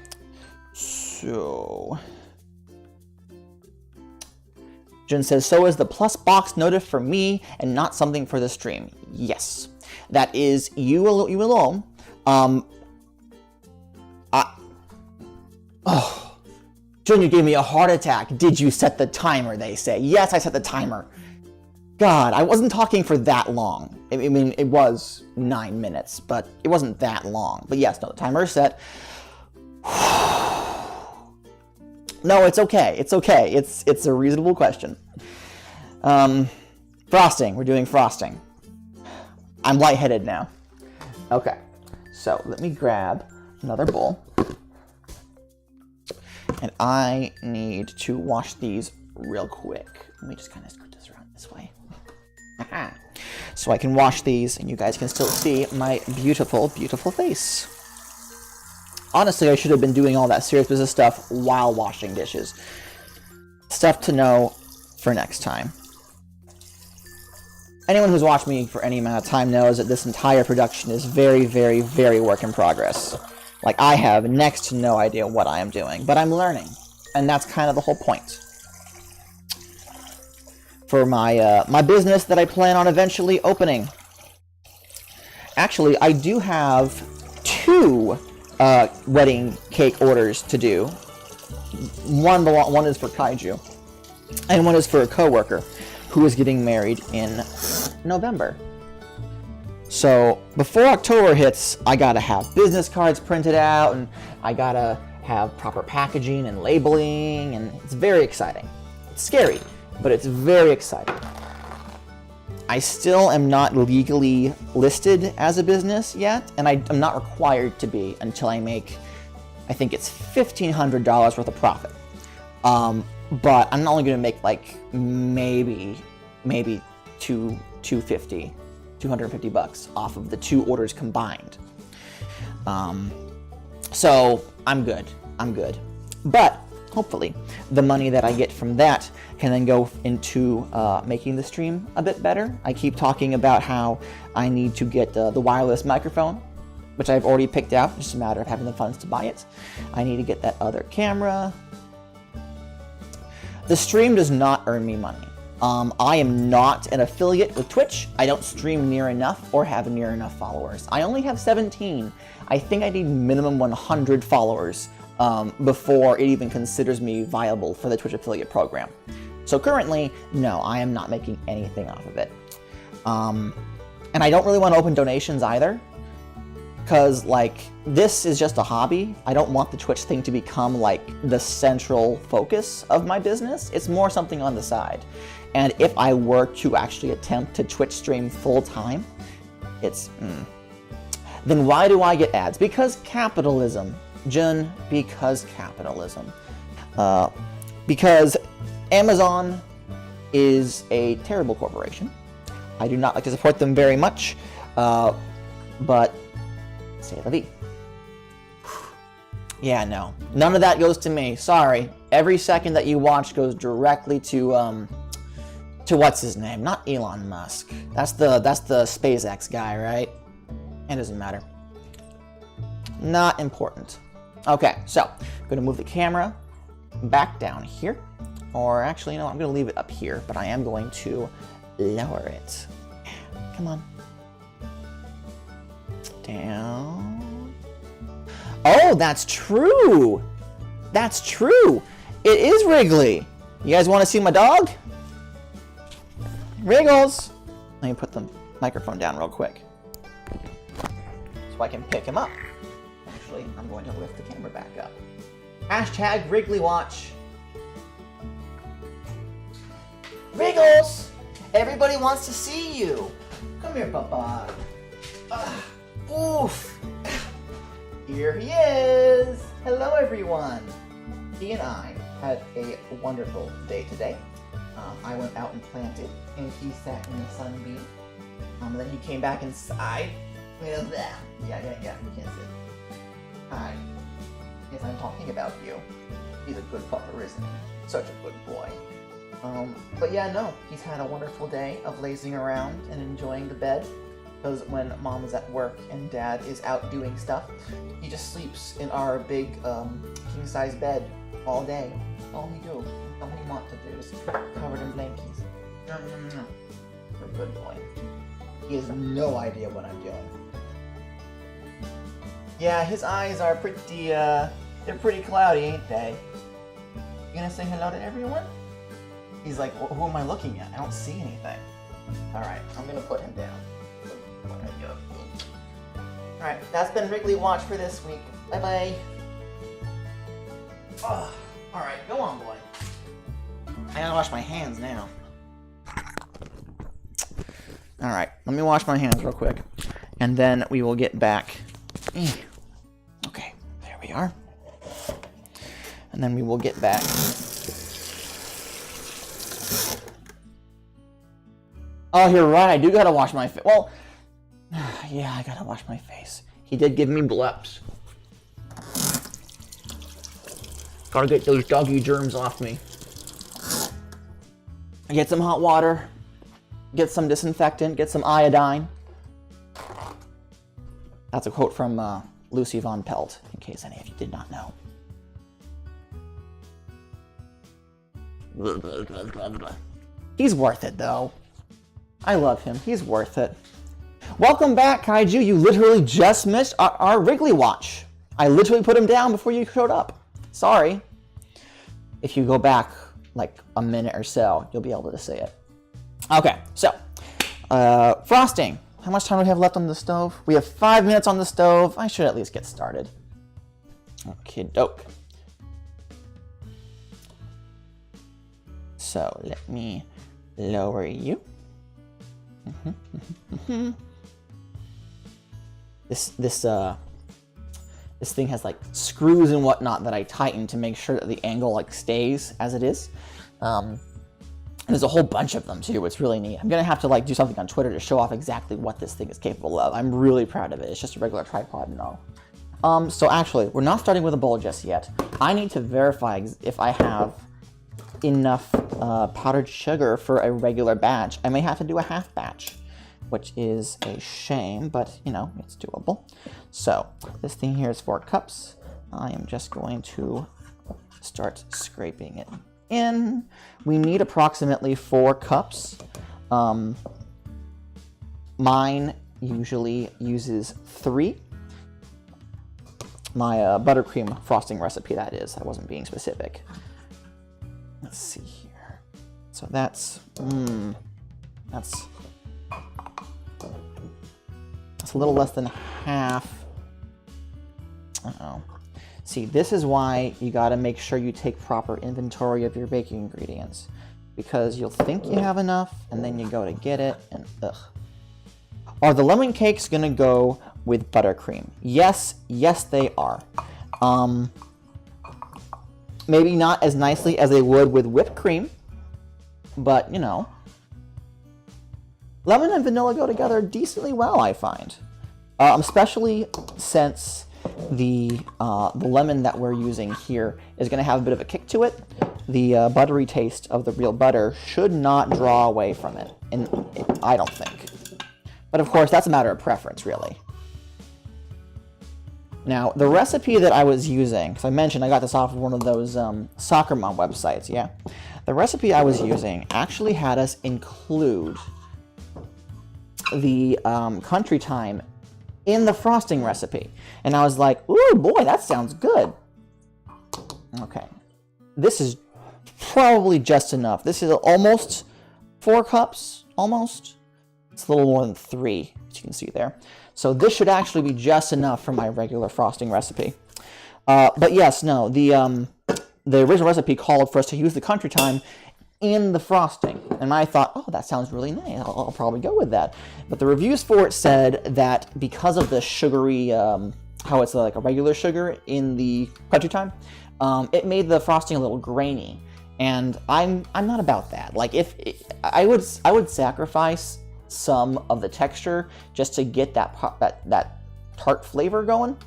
So Jin says, so is the plus box noted for me and not something for the stream? Yes. That is you alone. Oh, Jun, you gave me a heart attack. Did you set the timer, they say. Yes, I set the timer. God, I wasn't talking for that long. I mean, it was 9 minutes, but it wasn't that long. But yes, no, the timer is set. No, it's okay. It's okay. It's a reasonable question. Frosting. We're doing frosting. I'm lightheaded now. Okay, so let me grab another bowl. And I need to wash these real quick. Let me just kind of scoot this around this way. So I can wash these and you guys can still see my beautiful, beautiful face. Honestly, I should have been doing all that serious business stuff while washing dishes. Stuff to know for next time. Anyone who's watched me for any amount of time knows that this entire production is very, very, very work in progress. Like, I have next to no idea what I am doing, but I'm learning. And that's kind of the whole point. For my, my business that I plan on eventually opening. Actually, I do have 2 wedding cake orders to do. One is for Kaiju. and one is for a coworker who is getting married in November. So before October hits, I gotta have business cards printed out, and I gotta have proper packaging and labeling, and it's very exciting. It's scary, but it's very exciting. I still am not legally listed as a business yet, and I'm not required to be until I make, I think it's $1,500 worth of profit. But I'm only gonna make like maybe $250 off of the 2 orders combined. So I'm good. But hopefully the money that I get from that can then go into making the stream a bit better. I keep talking about how I need to get the wireless microphone, which I've already picked out, just a matter of having the funds to buy it. I need to get that other camera. The stream does not earn me money. I am not an affiliate with Twitch. I don't stream near enough or have near enough followers. I only have 17. I think I need minimum 100 followers before it even considers me viable for the Twitch affiliate program. So currently, no, I am not making anything off of it. And I don't really want to open donations either, because like this is just a hobby. I don't want the Twitch thing to become like the central focus of my business. It's more something on the side. And if I were to actually attempt to Twitch stream full time, then why do I get ads? Because capitalism, Jun, because capitalism. Because Amazon is a terrible corporation. I do not like to support them very much, but c'est la vie. Yeah, no. None of that goes to me. Sorry. Every second that you watch goes directly to what's his name? Not Elon Musk. That's the SpaceX guy, right? It doesn't matter. Not important. Okay, so I'm gonna move the camera back down here. Or actually, you know what? I'm gonna leave it up here, but I am going to lower it. Come on. Down. Oh, that's true. That's true. It is Wrigley. You guys want to see my dog? Wriggles. Let me put the microphone down real quick so I can pick him up. Actually, I'm going to lift the camera back up. Hashtag Wrigley Watch. Wriggles! Everybody wants to see you. Come here, Papa. Oof. Here he is. Hello, everyone. He and I had a wonderful day today. I went out and planted, and he sat in the sunbeam. Then he came back inside. Yeah, you can't sit. Hi. Yes, I'm talking about you. He's a good pupper, isn't he? Such a good boy. But yeah, no, he's had a wonderful day of lazing around and enjoying the bed. Because when Mom is at work and Dad is out doing stuff, he just sleeps in our big king-size bed all day. That's all we do. All we want to do is covered in blankies. You're a good boy. He has no idea what I'm doing. Yeah, his eyes are pretty, they're pretty cloudy, ain't they? You gonna say hello to everyone? He's like, well, who am I looking at? I don't see anything. Alright, I'm gonna put him down. Alright, that's been Wrigley Watch for this week. Bye-bye. Oh, alright, go on, boy. I gotta wash my hands now. Alright, let me wash my hands real quick. And then we will get back. Okay, there we are. And then we will get back. Oh, you're right, I do gotta wash my face. Well, yeah, I gotta wash my face. He did give me bleps. Gotta get those doggy germs off me. Get some hot water. Get some disinfectant. Get some iodine. That's a quote from Lucy Von Pelt, in case any of you did not know. He's worth it, though. I love him. He's worth it. Welcome back, Kaiju. You literally just missed our Wrigley Watch. I literally put him down before you showed up. Sorry. If you go back like a minute or so, you'll be able to see it. Okay, so frosting. How much time do we have left on the stove? We have 5 minutes on the stove. I should at least get started. Okay, doke. So let me lower you. This thing has like screws and whatnot that I tighten to make sure that the angle like stays as it is. And there's a whole bunch of them too. It's really neat. I'm gonna have to like do something on Twitter to show off exactly what this thing is capable of. I'm really proud of it. It's just a regular tripod and all. So actually, we're not starting with a bowl just yet. I need to verify if I have enough powdered sugar for a regular batch. I may have to do a half batch, which is a shame, but you know, it's doable. So this thing here is 4 cups. I am just going to start scraping it in. We need approximately 4 cups. Mine usually uses 3. My buttercream frosting recipe, that is. I wasn't being specific. Let's see here. So that's a little less than half. Uh-oh. See, this is why you gotta make sure you take proper inventory of your baking ingredients, because you'll think you have enough and then you go to get it and ugh. Are the lemon cakes gonna go with buttercream? Yes, they are. Maybe not as nicely as they would with whipped cream, but you know, lemon and vanilla go together decently well, I find. Especially since the lemon that we're using here is going to have a bit of a kick to it. The buttery taste of the real butter should not draw away from it, and I don't think. But of course, that's a matter of preference, really. Now, the recipe that I was using, because I mentioned I got this off of one of those soccer mom websites, yeah. The recipe I was using actually had us include the country time in the frosting recipe. And I was like, ooh, boy, that sounds good. Okay. This is probably just enough. This is almost 4 cups, almost. It's a little more than 3, as you can see there. So this should actually be just enough for my regular frosting recipe. But yes, no, the original recipe called for us to use the country time in the frosting. And I thought, oh, that sounds really nice. I'll probably go with that. But the reviews for it said that because of the sugary, how it's like a regular sugar in the country time, it made the frosting a little grainy. And I'm not about that. Like I would sacrifice some of the texture just to get that tart flavor going.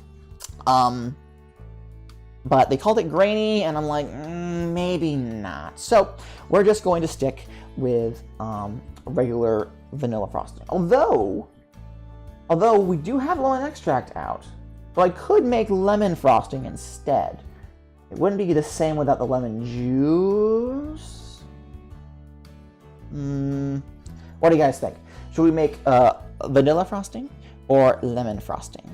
But they called it grainy, and I'm like, maybe not. So we're just going to stick with regular vanilla frosting. Although we do have lemon extract out, so I could make lemon frosting instead. It wouldn't be the same without the lemon juice. What do you guys think? Should we make vanilla frosting or lemon frosting?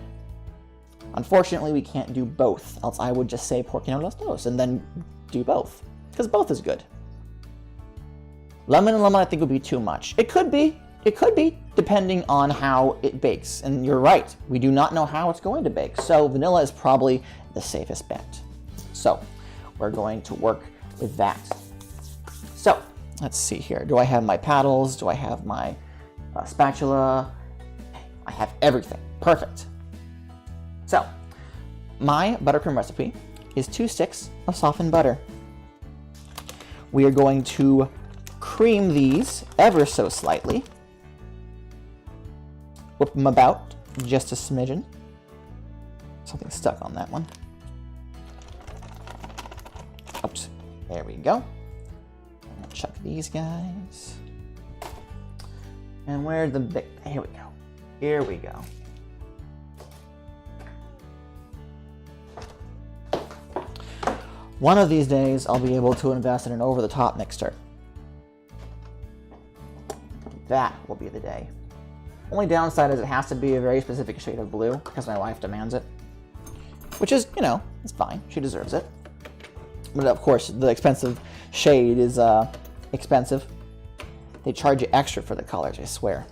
Unfortunately, we can't do both, else I would just say por qué no los dos and then do both, because both is good. Lemon and lemon I think would be too much. It could be, depending on how it bakes. And you're right, we do not know how it's going to bake, so vanilla is probably the safest bet. So we're going to work with that. So let's see here. Do I have my paddles? Do I have my spatula? I have everything. Perfect. So, my buttercream recipe is 2 sticks of softened butter. We are going to cream these ever so slightly. Whip them about just a smidgen. Something stuck on that one. Oops, there we go. I'm gonna chuck these guys. And where's the big, here we go. Here we go. One of these days, I'll be able to invest in an over-the-top mixer. That will be the day. Only downside is it has to be a very specific shade of blue, because my wife demands it. Which is, you know, it's fine. She deserves it. But of course, the expensive shade is expensive. They charge you extra for the colors, I swear.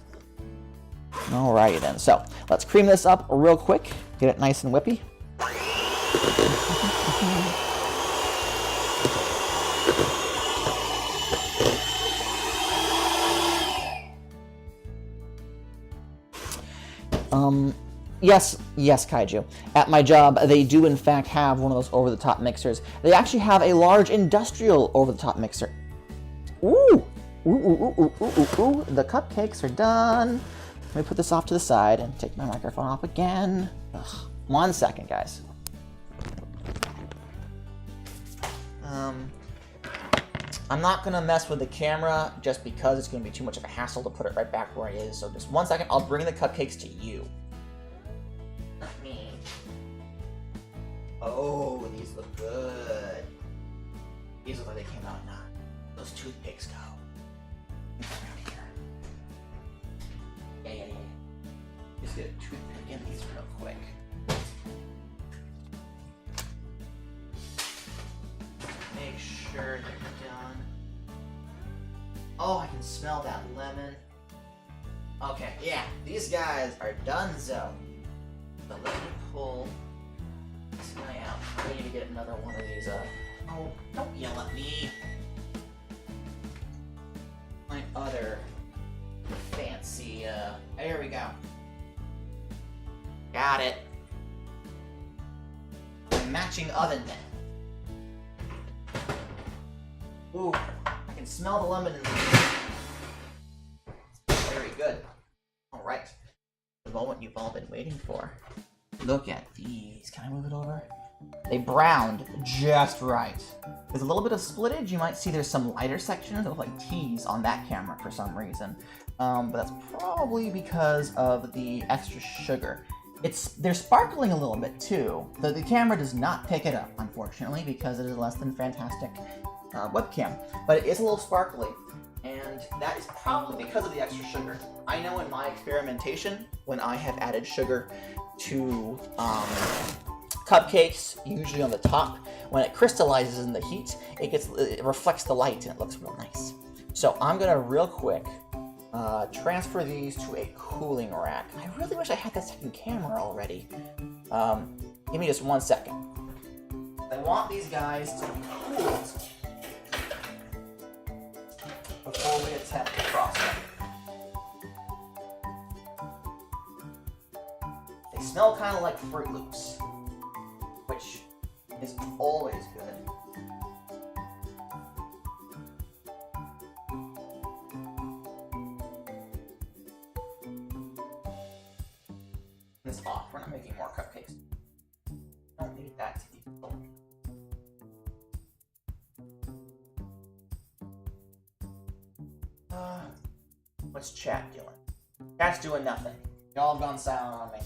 Alrighty then, so let's cream this up real quick, get it nice and whippy. Yes, Kaiju. At my job, they do in fact have one of those over-the-top mixers. They actually have a large industrial over-the-top mixer. Ooh! Ooh. The cupcakes are done. Let me put this off to the side and take my microphone off again. Ugh. 1 second, guys. I'm not gonna mess with the camera just because it's gonna be too much of a hassle to put it right back where it is. So just 1 second, I'll bring the cupcakes to you. Not me. Oh, these look good. These look like they came out now. Those toothpicks go. Around here. Yeah. Just get a toothpick in these real quick. Make sure they're done. Oh, I can smell that lemon. Okay, yeah, these guys are donezo. So let me pull this guy out. I need to get another one of these. Oh, don't yell at me. My other fancy, there we go. Got it. Matching oven mitt. Ooh, I can smell the lemon in there. Very good. Alright. The moment you've all been waiting for. Look at these. Can I move it over? They browned just right. There's a little bit of splittage. You might see there's some lighter sections that look like T's on that camera for some reason. But that's probably because of the extra sugar. They're sparkling a little bit too. The camera does not pick it up, unfortunately, because it is less than fantastic webcam. But it is a little sparkly, and that is probably because of the extra sugar. I know in my experimentation, when I have added sugar to cupcakes, usually on the top, when it crystallizes in the heat, it reflects the light and it looks real nice. So I'm gonna real quick transfer these to a cooling rack. I really wish I had that second camera already. Give me just 1 second. I want these guys to be cooled before we attempt to frost them. They smell kind of like Fruit Loops, which is always good. This off. We're not making more cupcakes. Don't need that to be full. What's chat doing? Chat's doing nothing. Y'all have gone silent on me.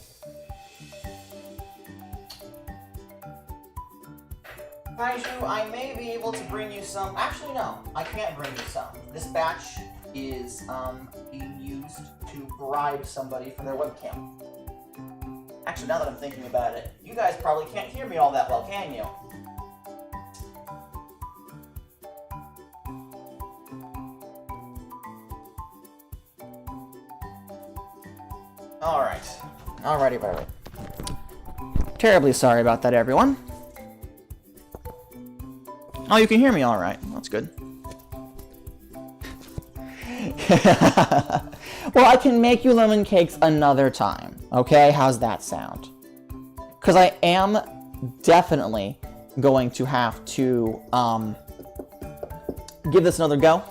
Kaiju, I may be able to bring you some. Actually, no, I can't bring you some. This batch is being used to bribe somebody for their webcam. Actually, now that I'm thinking about it, you guys probably can't hear me all that well, can you? Alrighty. Terribly sorry about that, everyone. Oh, you can hear me alright. That's good. Well, I can make you lemon cakes another time. Okay, how's that sound? Because I am definitely going to have to give this another go.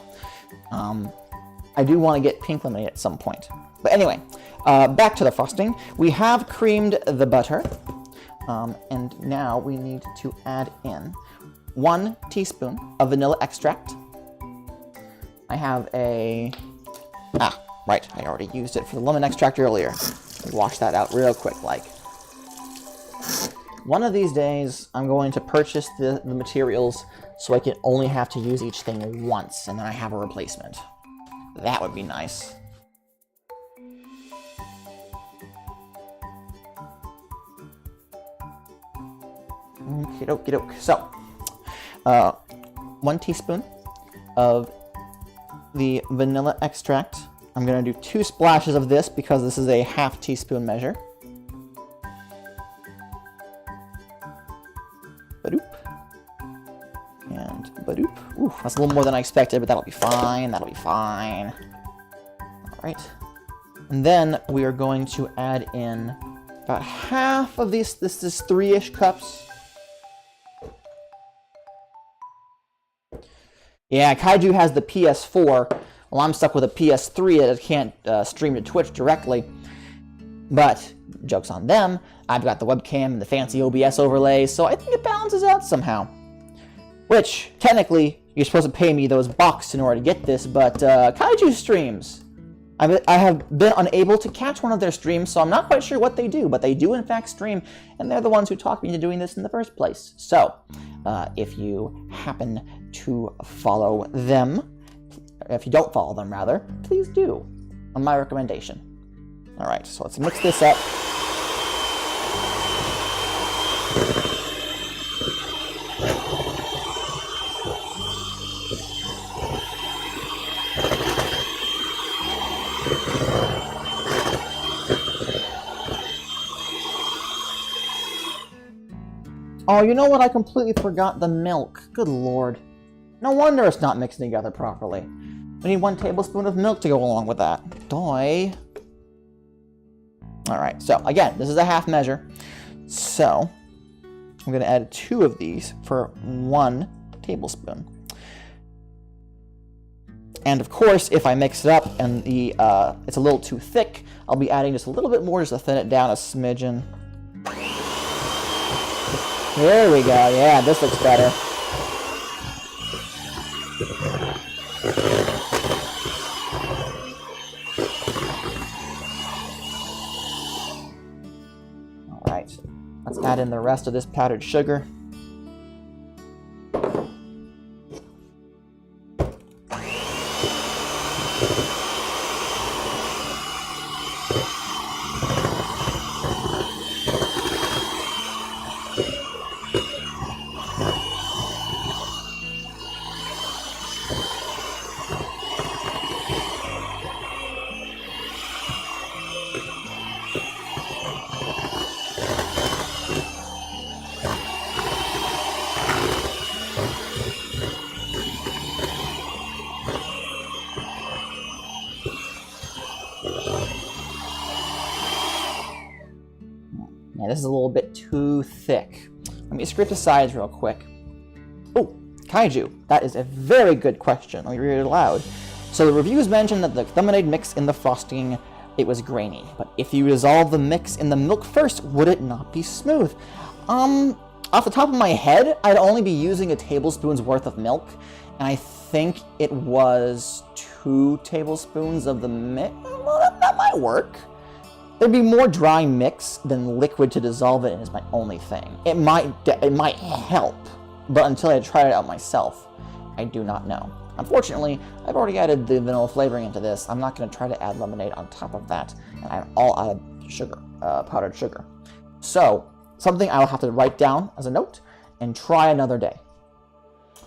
I do want to get pink lemonade at some point. But anyway, back to the frosting. We have creamed the butter. And now we need to add in 1 teaspoon of vanilla extract. I have a... right, I already used it for the lemon extract earlier. Wash that out real quick, like. One of these days, I'm going to purchase the materials so I can only have to use each thing once, and then I have a replacement. That would be nice. Okey-doke. So, 1 teaspoon of the vanilla extract. I'm going to do 2 splashes of this because this is a half teaspoon measure. Badoop. And badoop. Ooh, that's a little more than I expected, but that'll be fine. That'll be fine. All right. And then we are going to add in about half of these. This is 3-ish cups. Yeah, Kaiju has the PS4. Well, I'm stuck with a PS3 that I can't stream to Twitch directly. But, joke's on them. I've got the webcam and the fancy OBS overlay, so I think it balances out somehow. Which, technically, you're supposed to pay me those bucks in order to get this, but Kaiju streams. I have been unable to catch one of their streams, so I'm not quite sure what they do, but they do in fact stream, and they're the ones who talked me into doing this in the first place. So, if you happen to follow them, if you don't follow them rather, please do, on my recommendation. Alright, so let's mix this up. Oh, you know what? I completely forgot the milk. Good lord. No wonder it's not mixing together properly. We need 1 tablespoon of milk to go along with that. Doy. Alright, so again, this is a half measure. So, I'm going to add 2 of these for 1 tablespoon. And of course, if I mix it up and it's a little too thick, I'll be adding just a little bit more just to thin it down a smidgen. There we go. Yeah, this looks better. Alright, let's add in the rest of this powdered sugar. Yeah, this is a little bit too thick. Let me scrape the sides real quick. Oh, Kaiju, that is a very good question. Let me read it aloud. So the reviews mentioned that the lemonade mix in the frosting, it was grainy. But if you dissolve the mix in the milk first, would it not be smooth? Off the top of my head, I'd only be using a tablespoon's worth of milk. And I think it was 2 tablespoons of the mix. Well, that might work. There'd be more dry mix than liquid to dissolve it in is my only thing. It might help, but until I try it out myself, I do not know. Unfortunately, I've already added the vanilla flavoring into this. I'm not going to try to add lemonade on top of that, and I'm all out of sugar, powdered sugar. So, something I'll have to write down as a note and try another day.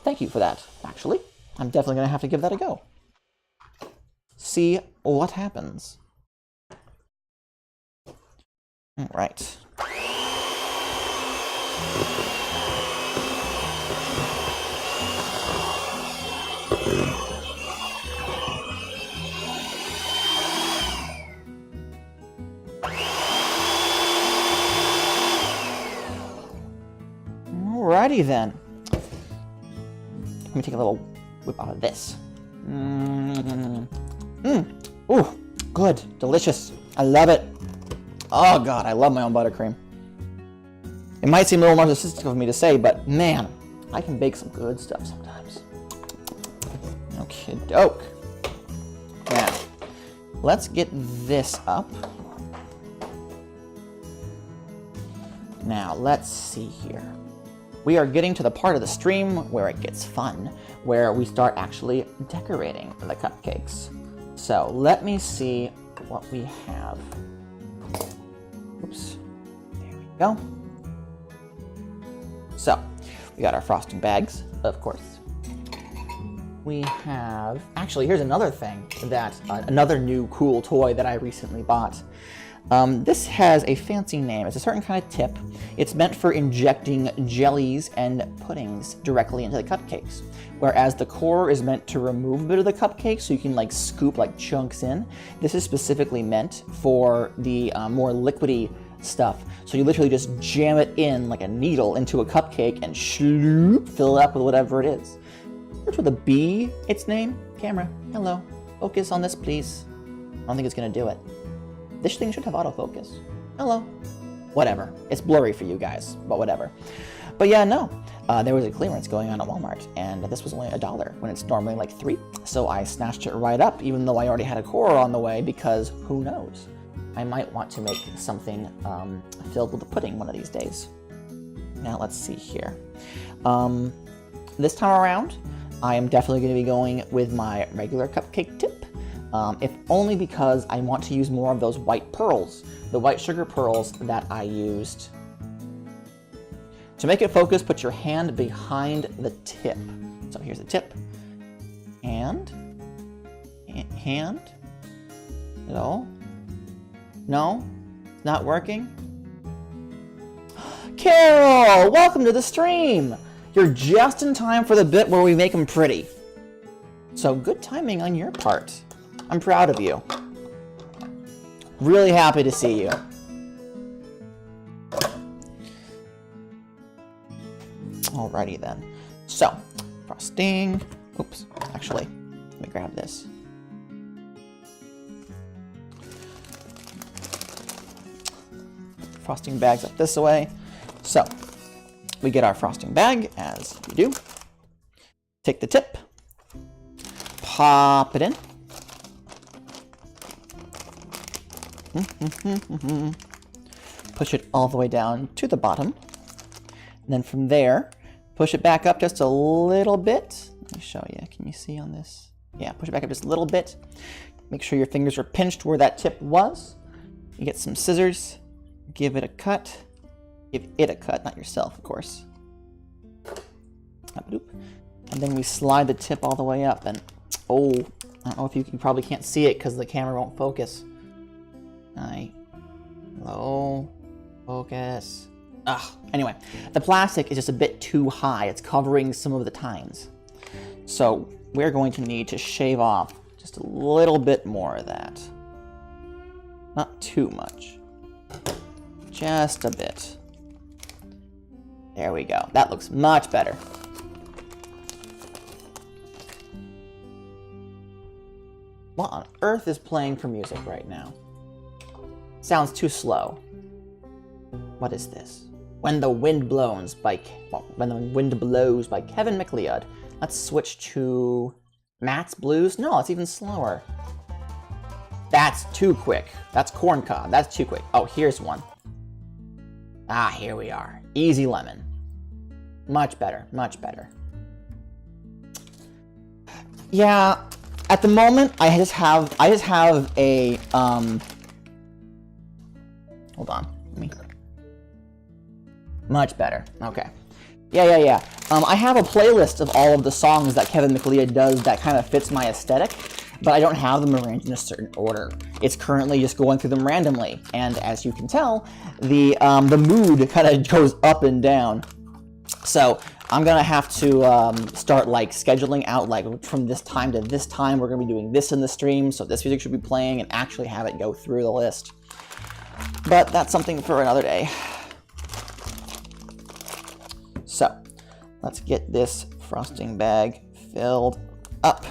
Thank you for that, actually. I'm definitely going to have to give that a go. See what happens. All right. Alrighty then. Let me take a little whip out of this. Ooh, good, delicious. I love it. Oh god, I love my own buttercream. It might seem a little narcissistic of me to say, but man, I can bake some good stuff sometimes. Okay, doke. Now, let's get this up. Now, let's see here. We are getting to the part of the stream where it gets fun, where we start actually decorating the cupcakes. So, let me see what we have. Oops. There we go. So, We got our frosting bags, of course. We have, actually, here's another thing that, another new cool toy that I recently bought. This has a fancy name. It's a certain kind of tip. It's meant for injecting jellies and puddings directly into the cupcakes. Whereas the core is meant to remove a bit of the cupcake so you can like scoop like chunks in. This is specifically meant for the more liquidy stuff. So you literally just jam it in like a needle into a cupcake and shloop, fill it up with whatever it is. Starts with a B, its name. Camera, hello. Focus on this, please. I don't think it's gonna do it. This thing should have autofocus. Hello. Whatever. It's blurry for you guys, but whatever. But yeah, no. There was a clearance going on at Walmart, and this was only $1 when it's normally like $3. So I snatched it right up, even though I already had a core on the way, because who knows? I might want to make something filled with a pudding one of these days. Now let's see here. This time around, I am definitely going to be going with my regular cupcake tip, if only because I want to use more of those white pearls, the white sugar pearls that I used. To make it focus, put your hand behind the tip. So here's the tip. Hand. Hello? No? It's not working? Carol! Welcome to the stream! You're just in time for the bit where we make them pretty. So good timing on your part. I'm proud of you. Really happy to see you. Alrighty then. So, frosting. Oops, actually, let me grab this. Frosting bags up this way. So, we get our frosting bag, as you do. Take the tip. Pop it in. Push it all the way down to the bottom. And then from there, push it back up just a little bit. Let me show you. Can you see on this? Yeah, push it back up just a little bit. Make sure your fingers are pinched where that tip was. You get some scissors. Give it a cut. Give it a cut, not yourself, of course. And then we slide the tip all the way up. And oh, I don't know if you probably can't see it because the camera won't focus. Hello. Focus. Anyway, the plastic is just a bit too high. It's covering some of the tines. So we're going to need to shave off just a little bit more of that. Not too much. Just a bit. There we go. That looks much better. What on earth is playing for music right now? Sounds too slow. What is this? When the Wind Blows by Kevin MacLeod. Let's switch to Matt's Blues. No, it's even slower. That's too quick. That's corn cob. That's too quick. Oh, here's one. Here we are. Easy Lemon. Much better. Much better. Yeah, at the moment I just have a hold on. Much better. Okay. Yeah. I have a playlist of all of the songs that Kevin MacLeod does that kind of fits my aesthetic, but I don't have them arranged in a certain order. It's currently just going through them randomly, and as you can tell, the mood kind of goes up and down. So I'm gonna have to start like scheduling out like from this time to this time we're gonna be doing this in the stream, so this music should be playing, and actually have it go through the list. But that's something for another day. So, let's get this frosting bag filled up.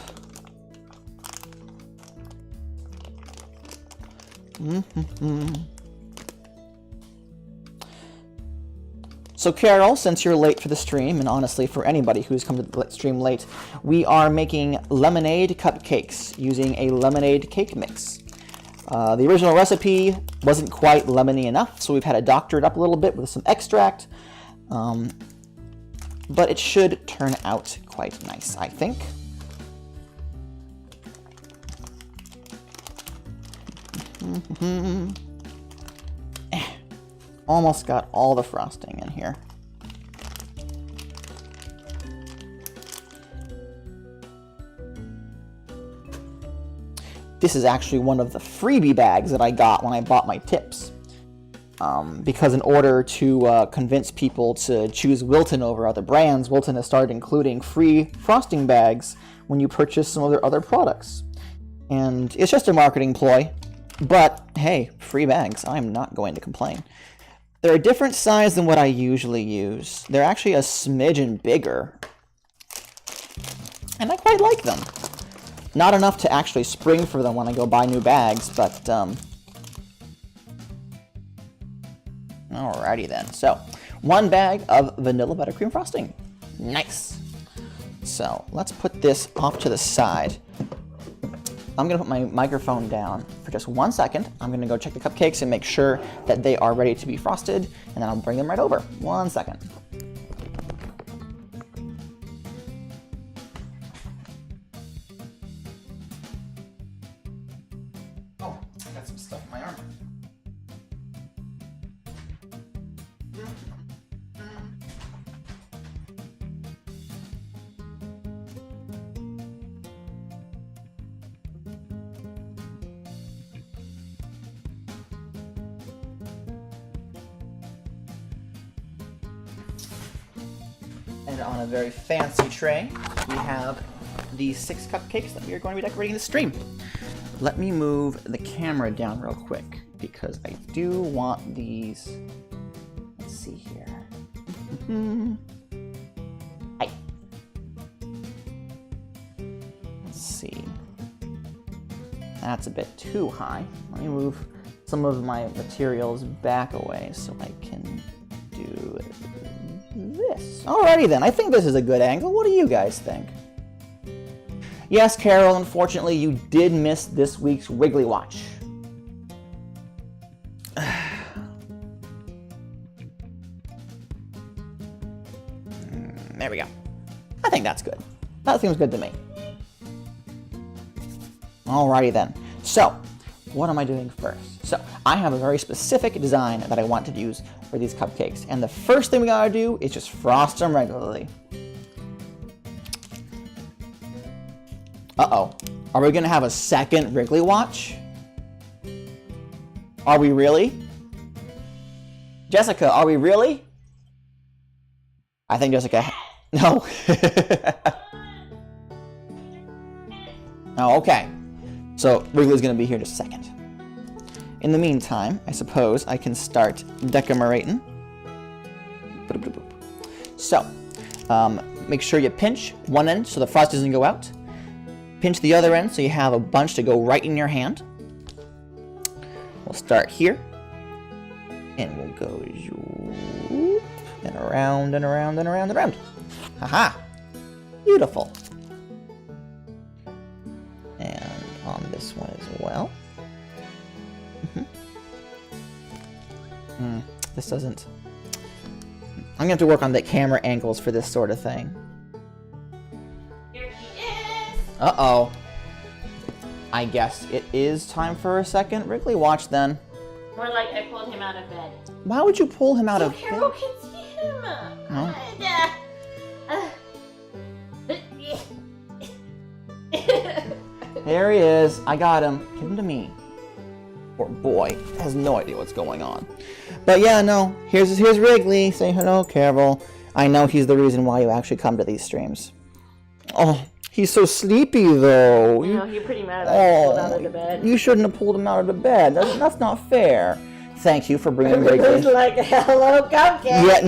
So Carol, since you're late for the stream, and honestly for anybody who's come to the stream late, we are making lemonade cupcakes using a lemonade cake mix. The original recipe wasn't quite lemony enough, so we've had to doctor it up a little bit with some extract. But it should turn out quite nice, I think. Almost got all the frosting in here. this is actually one of the freebie bags that I got when I bought my tips. Because in order to convince people to choose Wilton over other brands, Wilton has started including free frosting bags when you purchase some of their other products. And it's just a marketing ploy, but hey, free bags, I'm not going to complain. They're a different size than what I usually use. They're actually a smidgen bigger, and I quite like them. Not enough to actually spring for them when I go buy new bags, but alrighty then. So, 1 bag of vanilla buttercream frosting. Nice. So, let's put this off to the side. I'm going to put my microphone down for just 1 second. I'm going to go check the cupcakes and make sure that they are ready to be frosted, and then I'll bring them right over. 1 second. Oh, I got some stuff in my arm. And on a very fancy tray, we have these 6 cupcakes that we are going to be decorating the stream. Let me move the camera down real quick, because I do want these. Let's see here. Hi. Let's see. That's a bit too high. Let me move some of my materials back away so I can do this. Alrighty then, I think this is a good angle. What do you guys think? Yes, Carol, unfortunately you did miss this week's Wrigley Watch. There we go. I think that's good. That seems good to me. Alrighty then. So, what am I doing first? So, I have a very specific design that I want to use for these cupcakes. And the first thing we gotta do is just frost them regularly. Uh-oh. Are we gonna have a second Wrigley Watch? Are we really? Jessica, are we really? I think Jessica... No. Oh, okay. So, Wrigley's gonna be here in just a second. In the meantime, I suppose I can start decorating. So, make sure you pinch one end so the frost doesn't go out. Pinch the other end so you have a bunch to go right in your hand. We'll start here. And we'll go zoop, and around and around and around and around. Haha! Beautiful. And on this one as well. This doesn't... I'm gonna have to work on the camera angles for this sort of thing. Here he is! Uh-oh. I guess it is time for a second Wrigley Watch then. More like I pulled him out of bed. Why would you pull him out of bed? Carol can see him! Oh. There he is. I got him. Give him to me. Poor boy has no idea what's going on. But yeah, no. Here's Wrigley. Say hello, Carol. I know he's the reason why you actually come to these streams. Oh, he's so sleepy though. You know, you're pretty mad about him pulled out of the bed. You shouldn't have pulled him out of the bed. That's not fair. Thank you for bringing Wrigley. It's like a hello cupcake. Yeah,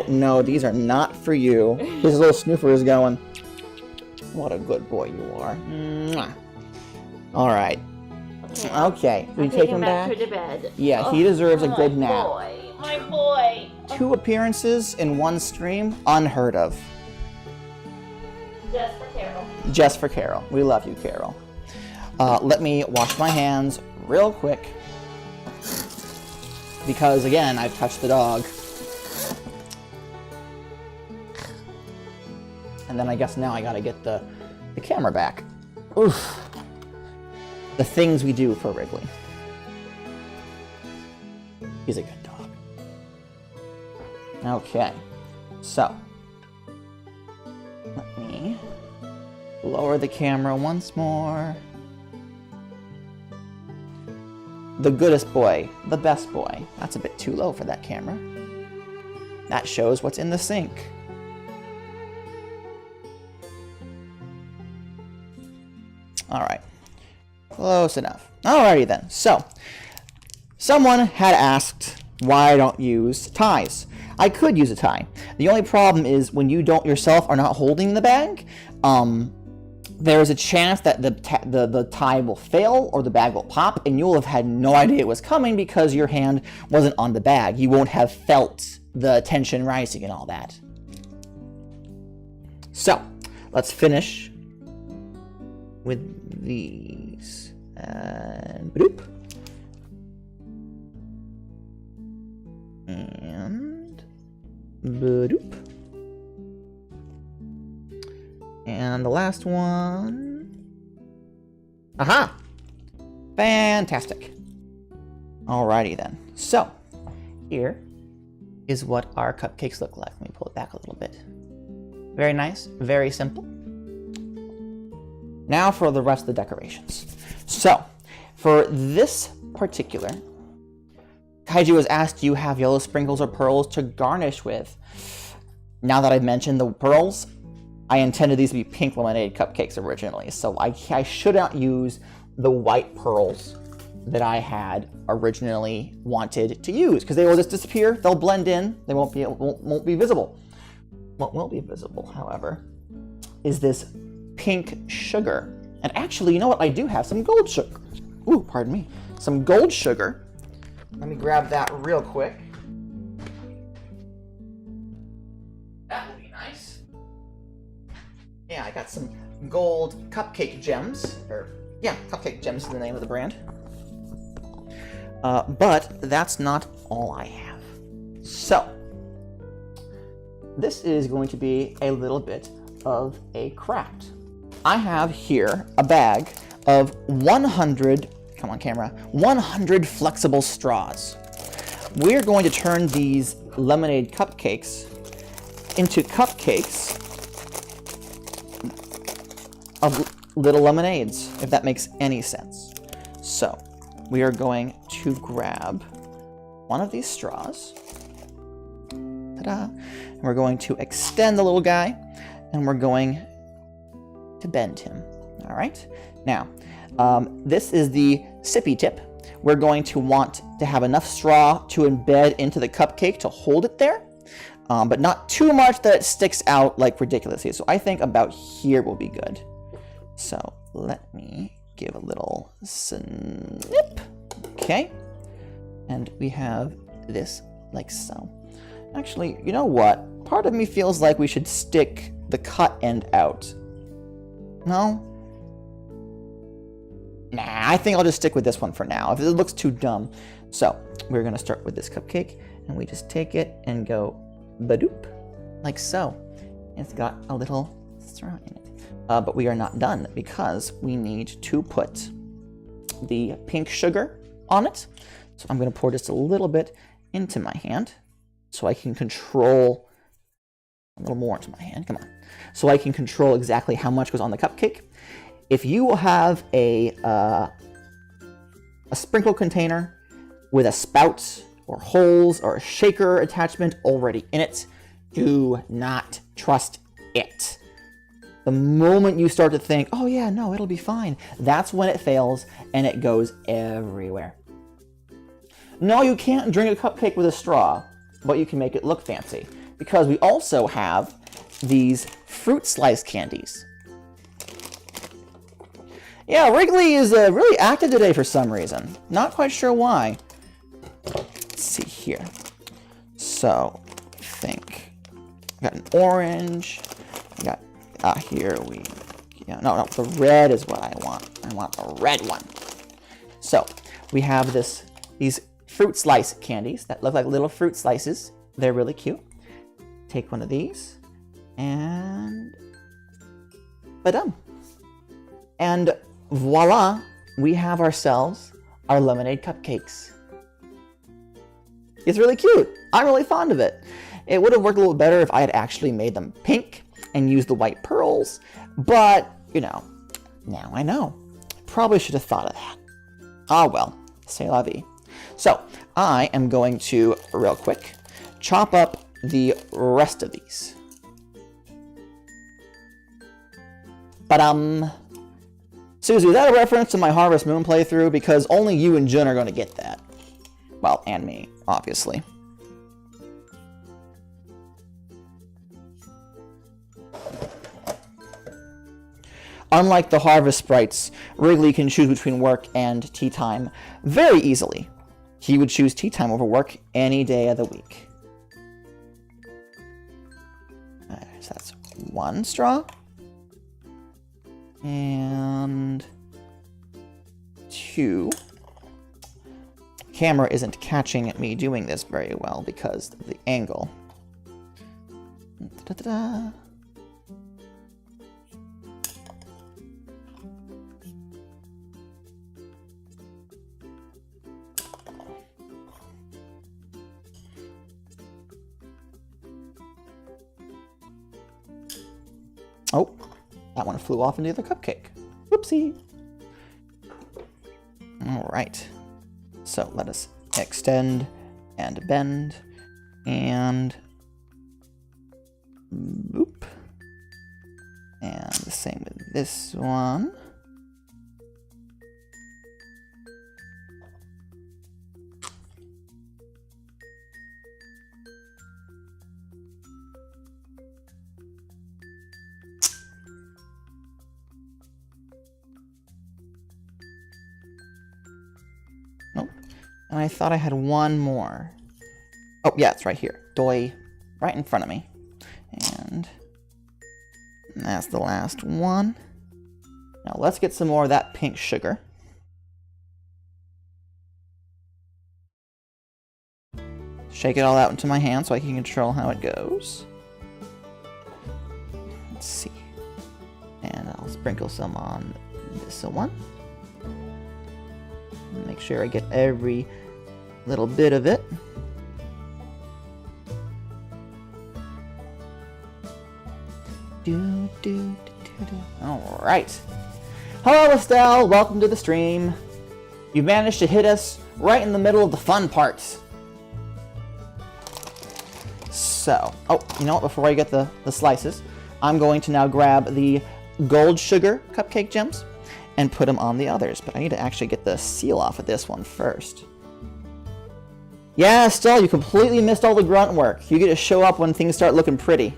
no, these are not for you. His little snoofer is going. What a good boy you are. Mwah. All right. Okay, we take him back to the bed. Yeah, he deserves a good nap. My boy. 2 appearances in 1 stream, unheard of. Just for Carol. Just for Carol. We love you, Carol. Let me wash my hands real quick. Because, again, I've touched the dog. And then I guess now I gotta get the camera back. Oof. The things we do for Wrigley. He's a good dog. Okay. So. Let me lower the camera once more. the goodest boy, the best boy. That's a bit too low for that camera. That shows what's in the sink. Alright. Close enough. Alrighty then. So, someone had asked why I don't use ties. I could use a tie. The only problem is when you don't yourself are not holding the bag, there's a chance that the tie will fail or the bag will pop, and you'll have had no idea it was coming because your hand wasn't on the bag. You won't have felt the tension rising and all that. So, let's finish with these. And bloop. And bloop. And the last one. Aha! Fantastic. Alrighty then. So, here is what our cupcakes look like. Let me pull it back a little bit. Very nice, very simple. Now for the rest of the decorations. So, for this particular, Kaiju has asked, do you have yellow sprinkles or pearls to garnish with? Now that I've mentioned the pearls, I intended these to be pink lemonade cupcakes originally, so I should not use the white pearls that I had originally wanted to use, because they will just disappear, they'll blend in, they won't be visible. What will be visible, however, is this pink sugar. And actually, you know what? I do have some gold sugar. Ooh, pardon me. Some gold sugar. Let me grab that real quick. That would be nice. Yeah, I got some gold cupcake gems. Cupcake gems is the name of the brand. But that's not all I have. So, this is going to be a little bit of a craft. I have here a bag of 100, come on camera, 100 flexible straws. We're going to turn these lemonade cupcakes into cupcakes of little lemonades, if that makes any sense. So, we are going to grab one of these straws. Ta-da! And we're going to extend the little guy, and we're going to bend him. All right. Now, this is the sippy tip. We're going to want to have enough straw to embed into the cupcake to hold it there, but not too much that it sticks out like ridiculously. So I think about here will be good. So let me give a little snip. Okay. And we have this like so. Actually, you know what? Part of me feels like we should stick the cut end out. No? Nah, I think I'll just stick with this one for now, if it looks too dumb. So, we're going to start with this cupcake, and we just take it and go badoop, like so. It's got a little straw in it. But we are not done, because we need to put the pink sugar on it. So I'm going to pour just a little bit into my hand, so I can control a little more into my hand, come on. So I can control exactly how much goes on the cupcake. If you have a sprinkle container with a spout or holes or a shaker attachment already in it, do not trust it. The moment you start to think, oh yeah, no, it'll be fine, that's when it fails and it goes everywhere. No, you can't drink a cupcake with a straw, but you can make it look fancy, because we also have these fruit slice candies. Yeah, Wrigley is really active today for some reason. Not quite sure why. Let's see here. So, I think we got an orange. We got here no, the red is what I want. I want a red one. So, we have these fruit slice candies that look like little fruit slices. They're really cute. Take one of these and ba-dum. And voila, we have ourselves our lemonade cupcakes. It's really cute. I'm really fond of it. It would have worked a little better if I had actually made them pink and used the white pearls, but, you know, now I know. Probably should have thought of that. Ah well, C'est la vie. So, I am going to, real quick, chop up the rest of these. Ba-dum! Susie, is that a reference to my Harvest Moon playthrough? Because only you and Jun are going to get that. Well, and me, obviously. Unlike the Harvest Sprites, Wrigley can choose between work and tea time very easily. He would choose tea time over work any day of the week. So that's one straw. And 2. Camera isn't catching me doing this very well because of the angle. Da-da-da. Oh, that one flew off into the other cupcake. Whoopsie. All right. So let us extend and bend and boop. And the same with this one. And I thought I had one more. Oh, yeah, it's right here. Doi. Right in front of me. And that's the last one. Now let's get some more of that pink sugar. Shake it all out into my hand so I can control how it goes. Let's see. And I'll sprinkle some on this one. Make sure I get every little bit of it. Alright. Hello, Estelle. Welcome to the stream. You managed to hit us right in the middle of the fun parts. So, oh, you know what? Before I get the slices, I'm going to now grab the gold sugar cupcake gems and put them on the others. But I need to actually get the seal off of this one first. Yeah, Estelle, you completely missed all the grunt work. You get to show up when things start looking pretty.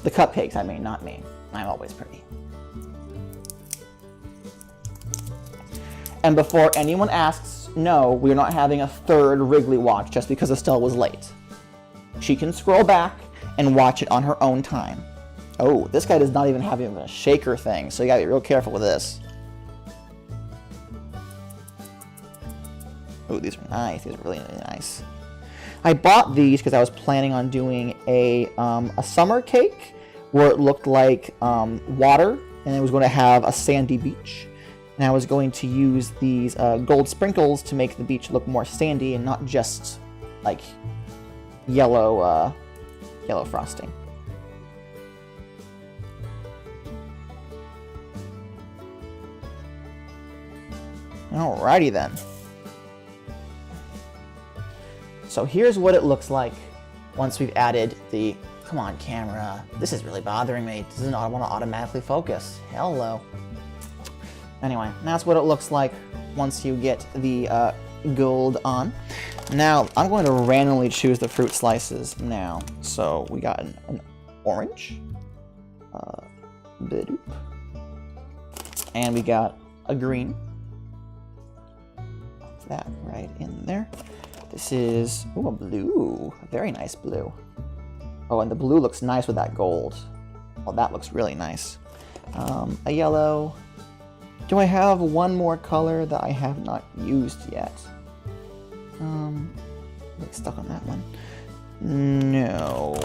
The cupcakes, I mean, not me. I'm always pretty. And before anyone asks, no, we're not having a third Wrigley watch just because Estelle was late. She can scroll back and watch it on her own time. Oh, this guy does not even have a shaker thing, so you gotta be real careful with this. Oh, these are nice. These are really, really nice. I bought these because I was planning on doing a summer cake where it looked like water, and it was going to have a sandy beach. And I was going to use these gold sprinkles to make the beach look more sandy and not just like yellow frosting. Alrighty then. So here's what it looks like once we've added the... Come on, camera. This is really bothering me. It doesn't want to automatically focus. Hello. Anyway, that's what it looks like once you get the gold on. Now, I'm going to randomly choose the fruit slices now. So we got an orange. And we got a green. That right in there. This is, ooh, a blue. A very nice blue. Oh, and the blue looks nice with that gold. Oh, that looks really nice. A yellow. Do I have one more color that I have not used yet? Get stuck on that one. No.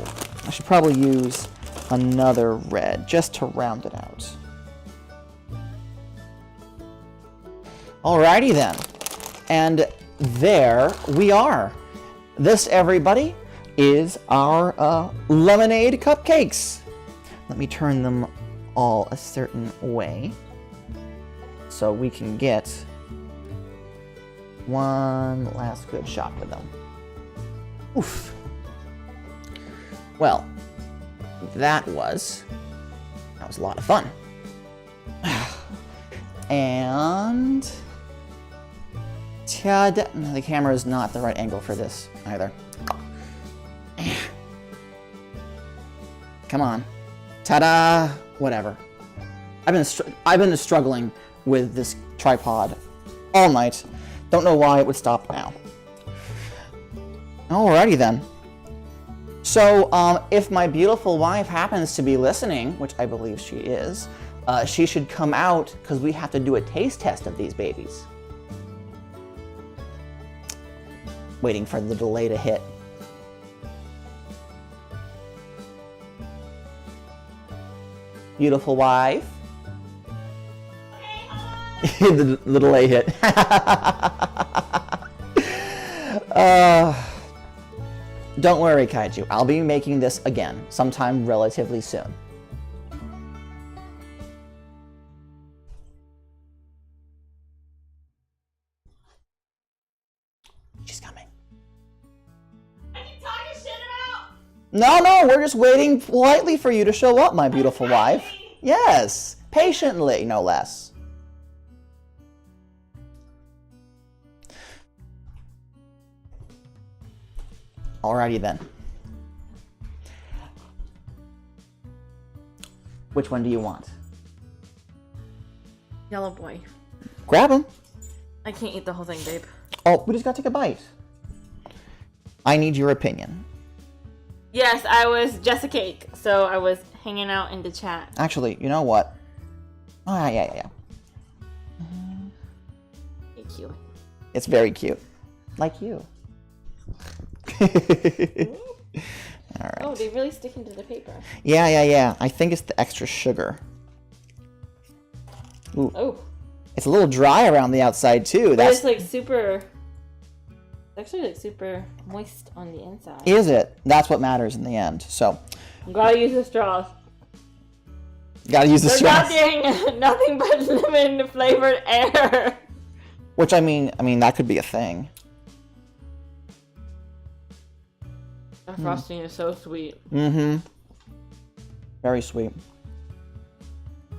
I should probably use another red just to round it out. Alrighty then. And there we are. This, everybody, is our lemonade cupcakes. Let me turn them all a certain way so we can get one last good shot with them. Oof. Well, that was a lot of fun. And ta-da. No, the camera is not the right angle for this either. Come on. Ta-da! Whatever. I've been struggling with this tripod all night. Don't know why it would stop now. Alrighty then. So, if my beautiful wife happens to be listening, which I believe she is, she should come out because we have to do a taste test of these babies. Waiting for the delay to hit. Beautiful wife. the delay hit. Don't worry, Kaiju. I'll be making this again sometime relatively soon. She's coming. I keep talking shit about. No, we're just waiting politely for you to show up, my beautiful wife. Yes, patiently, no less. Alrighty then. Which one do you want? Yellow boy. Grab him. I can't eat the whole thing, babe. Oh, we just gotta take a bite. I need your opinion. Yes, I was just a cake, so I was hanging out in the chat. Actually, you know what? Oh, yeah. It's cute. It's very cute. Like you. All right. Oh, they're really sticking to the paper. Yeah. I think it's the extra sugar. Ooh. Oh. It's a little dry around the outside too. But it's like super. It's actually like super moist on the inside. Is it? That's what matters in the end. So. Gotta use the straws. Gotta use the straws. They're not nothing but lemon flavored air. Which I mean that could be a thing. The frosting is so sweet. Mm-hmm. Very sweet.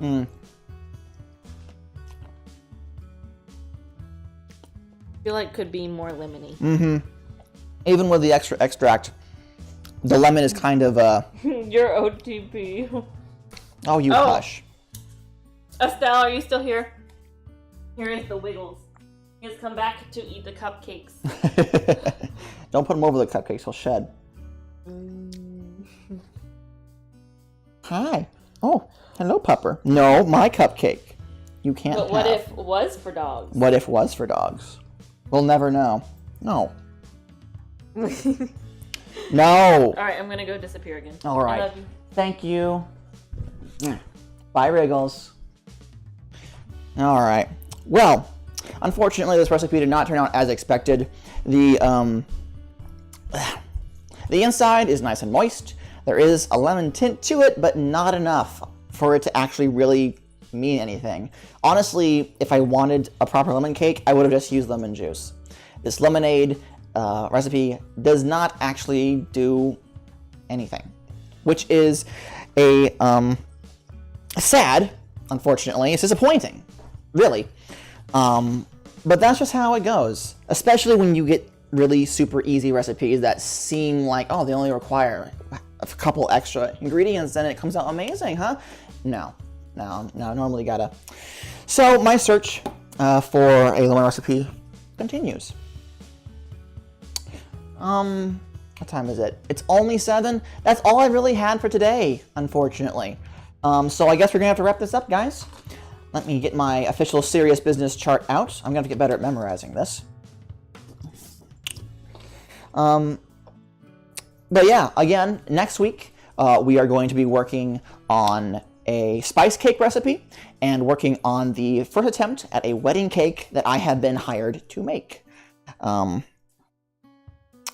I feel like could be more lemony. Mm-hmm. Even with the extra extract, the lemon is kind of Your OTP. Oh, you hush. Estelle, are you still here? Here is the Wiggles. He has come back to eat the cupcakes. Don't put him over the cupcakes; he'll shed. Hi. Oh, hello, pupper. No, my cupcake. You can't. But what if was for dogs? What if was for dogs? We'll never know. No. No. All right, I'm gonna go disappear again. All right. I love you. Thank you. Bye, Wriggles. All right. Well, unfortunately, this recipe did not turn out as expected. The inside is nice and moist. There is a lemon tint to it, but not enough for it to actually really mean anything. Honestly, if I wanted a proper lemon cake, I would have just used lemon juice. This lemonade recipe does not actually do anything, which is a sad, unfortunately. It's disappointing, really. But that's just how it goes, especially when you get really super easy recipes that seem like, oh, they only require a couple extra ingredients and it comes out amazing, huh? No, normally gotta. So my search for a lemon recipe continues. What time is it? It's only 7. That's all I really had for today, unfortunately. So I guess we're gonna have to wrap this up, guys. Let me get my official serious business chart out. I'm gonna have to get better at memorizing this. But yeah, again, next week we are going to be working on a spice cake recipe and working on the first attempt at a wedding cake that I have been hired to make.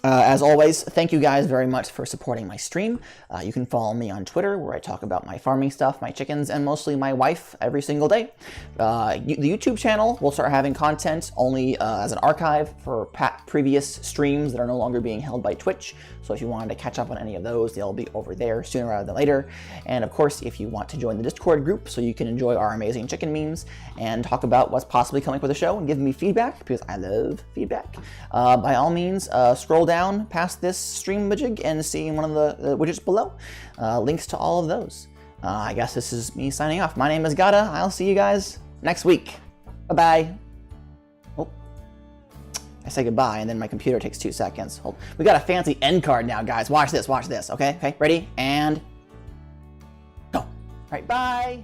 As always, thank you guys very much for supporting my stream. You can follow me on Twitter, where I talk about my farming stuff, my chickens, and mostly my wife every single day. The YouTube channel will start having content only as an archive for previous streams that are no longer being held by Twitch. So if you wanted to catch up on any of those, they'll be over there sooner rather than later. And of course, if you want to join the Discord group so you can enjoy our amazing chicken memes and talk about what's possibly coming for the show and give me feedback, because I love feedback, by all means, scroll down past this stream widget and see one of the widgets below. Links to all of those. I guess this is me signing off. My name is Gata. I'll see you guys next week. Bye-bye. Oh, I say goodbye, and then my computer takes 2 seconds. Hold. We got a fancy end card now, guys. Watch this, okay? Okay, ready? And go. All right, bye.